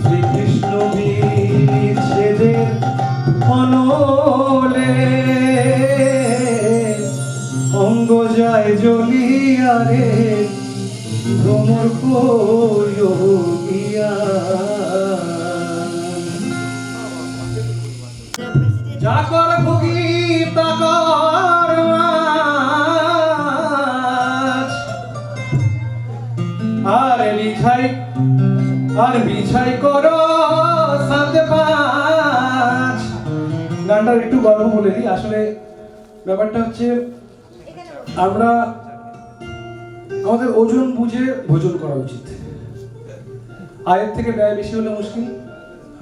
শ্রীকৃষ্ণ বিচ্ছেদের অনলে অঙ্গ যায় জ্বলিয়া রে ভ্রমর কইয়া যাকর ভুগি তাকর মাছ আর বিছাই করো সাথে পাঁচ। গানটার একটু গল্প বলে দিই। আসলে ব্যাপারটা হচ্ছে আমরা আমাদের ওজন বুঝে ভোজন করা উচিত। আয়ের থেকে ব্যয় বেশি হলে মুশকিল,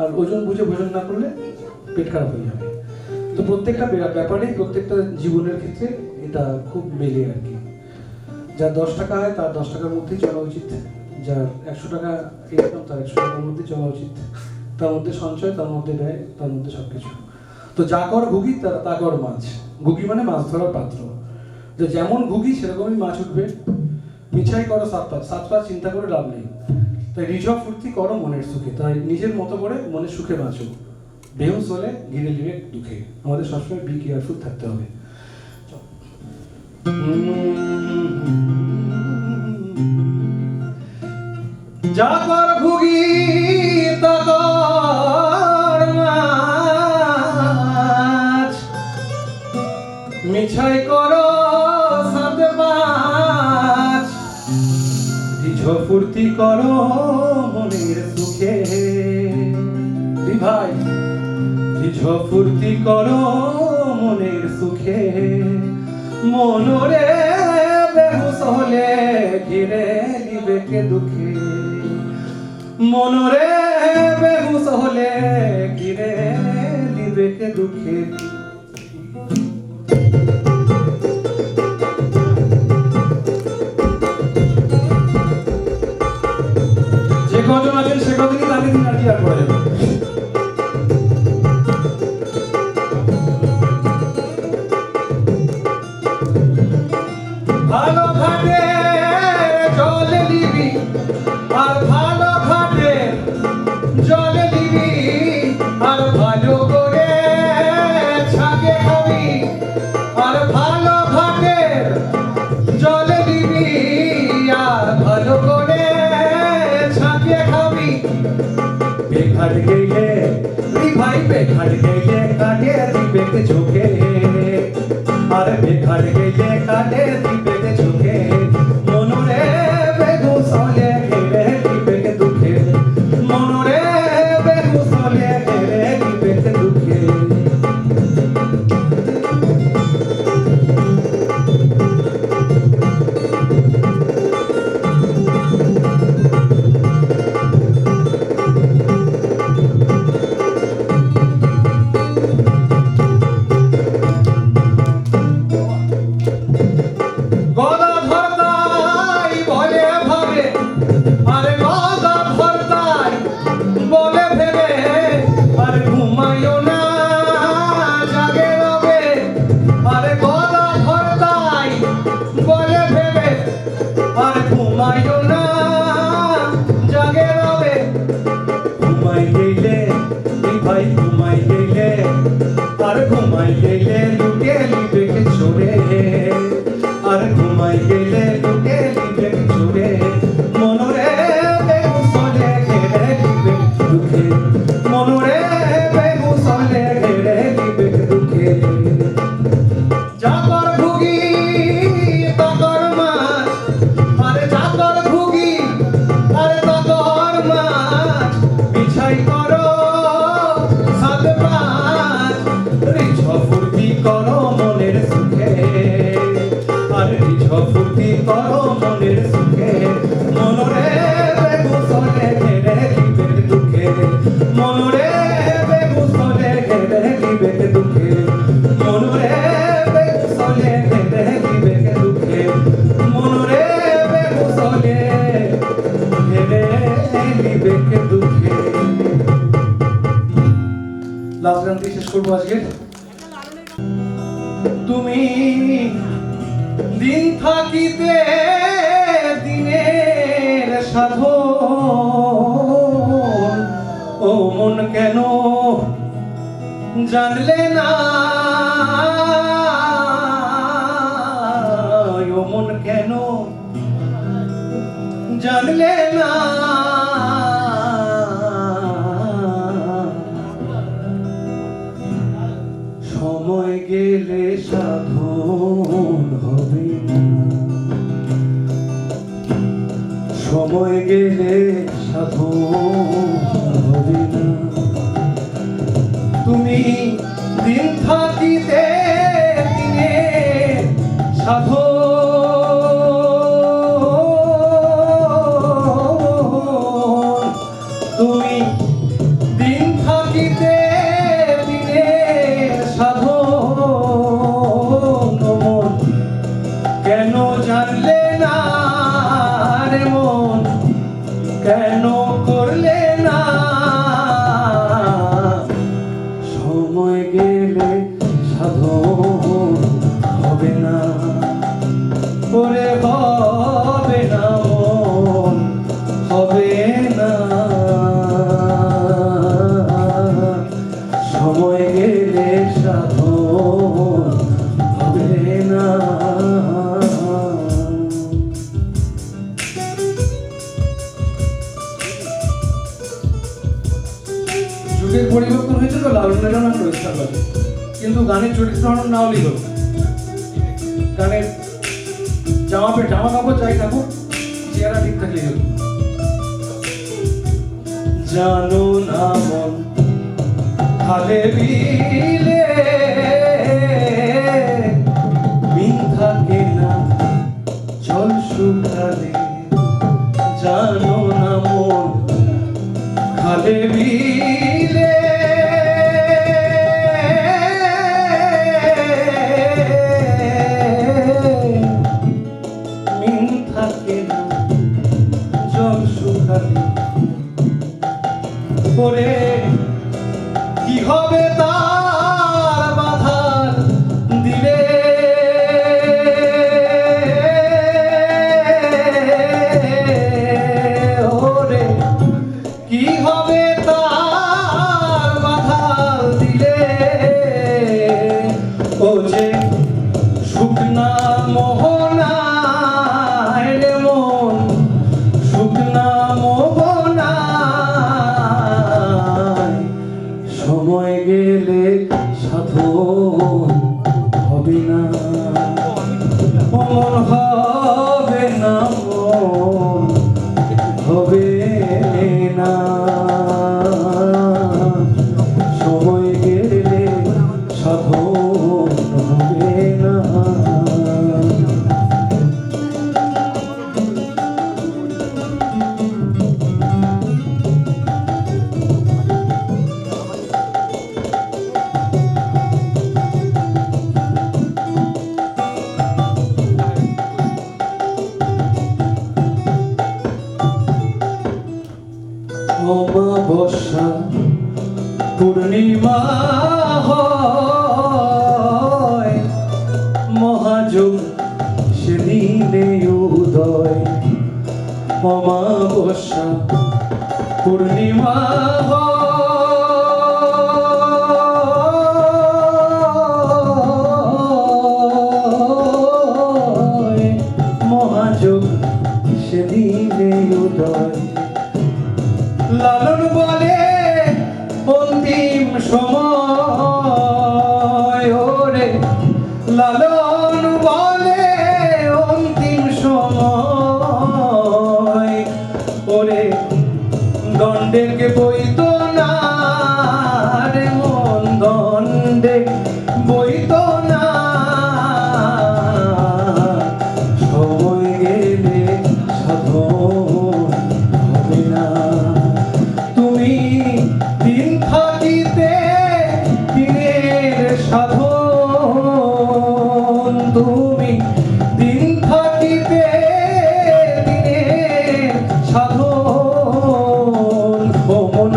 আর ওজন বুঝে ভোজন না করলে পেট খারাপ হয়ে যাবে। তো প্রত্যেকটা ব্যাপারে, প্রত্যেকটা জীবনের ক্ষেত্রে এটা খুব মেলে আর কি। যার 10 টাকা হয় তার 10 টাকার মধ্যেই চলা উচিত, যার 100 টাকা ইনকাম তার 100 টাকার মধ্যে চলা উচিত, তার মধ্যে সঞ্চয়, তার মধ্যে ব্যয়, তার মধ্যে সবকিছু। তো যা কর ঘুগি তা কর মাছ। ঘুগি মানে মাছ ধরার পাত্র। যে যেমন ঘুগি সেরকমই মাছ উঠবে। মিছাই করো সাত পাঁচ চিন্তা করে লাভ নেই। তাই রিঝব ফুর্তি করো মনের সুখে। তাই নিজের মতো করে মনের সুখে বাঁচো। বেহুশ হলে ঘিরে নিবে দুঃখে। আমাদের সবসময় বি কেয়ারফুল থাকতে হবে। যা কর ভুগি তা কর মাছ, মিছাই করো সাথে পাঁচ, রিঝব ফুর্তি করো মনের সুখে। ভাই রিঝব ফুর্তি করো মনের সুখে, মনরে বেহুশ হলে ঘিরে নিবে কে দুঃখে। মনরে বেহুশ হলে ঘিরে নিবে কে দুঃখে। যে কজন আছেন সে কদিনই তাকে দিন আর কি আর করা যাবে। ভালো ঘাটে জলে দিবি আর ভালো ঘাটে জলে দিবি আর ভালো করে ছাগে খাবি আর ভালো ঘাটে জলে দিবি আর ভালো করে ছাগে খাবি। বেঘাট গেলে ভাই বেঘাট গেলে কাটে দিবে ঝোঁকে আর বেঘাট গেলে কাটে দিবে ঝোঁকে। মনরে বেহুশ হলে ঘিরে দিবে দুঃখে, মনরে বেহুশ হলে ঘিরে দিবে দুঃখে। লাস্ট গান দিয়ে শেষ করবো আজকে। তুমি দিন থাকিতে সাধন, ও মন কেন জানলে না, ও মন কেন জানলে না, সময় গেলে সাধন হবে না, সময় গেলে সাধন হবে না। তুমি দিন থাকিতে দিনে সাধন, তুমি দিন থাকিতে দিনে সাধন, মন কেন জানলে না রে মন, কেন করলে না, সময় গেলে সাধন হবে না, ওরে হবে না মন, হবে না, সময় গেলে সাধন হবে না। যুগের পরিবর্তন হয়েছে তো লালনের গান পরিষ্কার লাগে, কিন্তু গানের চরিত্র হরণ না হলেই হলো। গানের জামা কাপড় যাই থাকুক, চেহারা ঠিক থাকলেই হলো। জানো না মন খালে বিলে মিন থাকে না জল শুকালে, জানো না মন খালে বিলে মিন থাকে না জল শুকালে, ওরে কি হবে তার বাধার দিলে, ওরে কি হবে তার বাধার দিলে, ও যে শুকনা মোহনায় রে মন, শুকনা মোহনায়, সময় গেলে সাধন হবে না, মন হবে না, মন হবে না, সময় গেলে সাধন হবে না। অমাবস্যা পূর্ণিমা হয়, মহাযোগ সেদিনে উদয়, অমাবস্যা পূর্ণিমা হয়, মহাযোগ সেদিনে উদয়, লালন বলে অন্তিম সময়, ওরে লালন বলে অন্তিম সময়, ওরে দণ্ডেকে বইত না রে মন, দণ্ডে বইত না, সময় গেলে সাধন হবে না, তুমি দিন থাকিতে দিনের সাধন, তুমি দিন থাকিতে দিনের সাধন, ও মন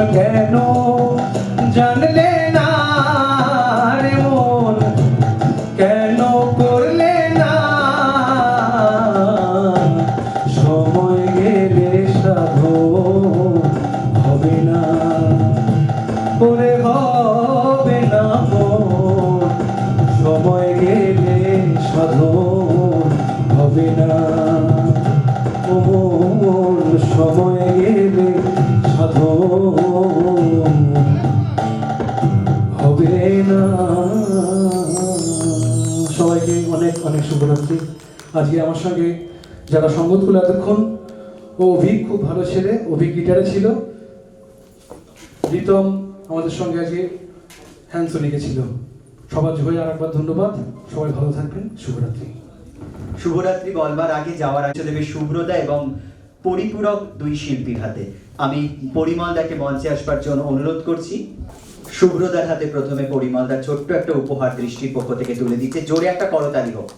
আজকে আমার সঙ্গে যারা সঙ্গত করলো এতক্ষণ, ও অভিক খুব ভালো ছেলে, অভিক গিটারে ছিল, রিতম আমাদের সঙ্গে আজকে হ্যান্ডসোনিকে ছিল। সবার হয়ে আর একবার ধন্যবাদ, সবাই ভালো থাকবেন, শুভরাত্রি। শুভরাত্রি বলবার আগে যাওয়ার আগে দেবে শুভ্রদা এবং পরিপূরক দুই শিল্পীর হাতে। আমি পরিমলদাকে মঞ্চে আসবার জন্য অনুরোধ করছি। শুভ্রদার হাতে প্রথমে পরিমলদা ছোট্ট একটা উপহার দৃষ্টির পক্ষ থেকে তুলে দিচ্ছে, জোরে একটা করতালি হোক।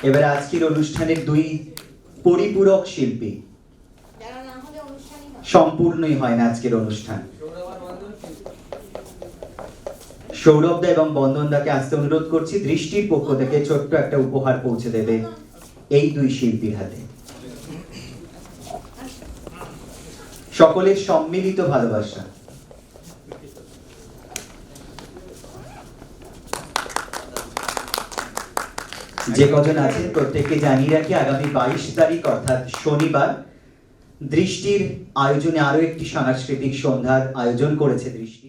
এবারে আজকের অনুষ্ঠানের দুই পরিপূরক শিল্পী, সম্পূর্ণই হয় না আজকের অনুষ্ঠান। সৌরভদা এবং বন্দনদাকে আসতে অনুরোধ করছি, দৃষ্টির পক্ষ থেকে ছোট্ট একটা উপহার পৌঁছে দেবে এই দুই শিল্পীর হাতে। সকলের সম্মিলিত ভালোবাসা। যে কজন আছেন প্রত্যেককে জানিয়ে রাখি, আগামী 22 তারিখ অর্থাৎ শনিবার দৃষ্টির আয়োজনে আরো একটি সাংস্কৃতিক সন্ধ্যার আয়োজন করেছে দৃষ্টি।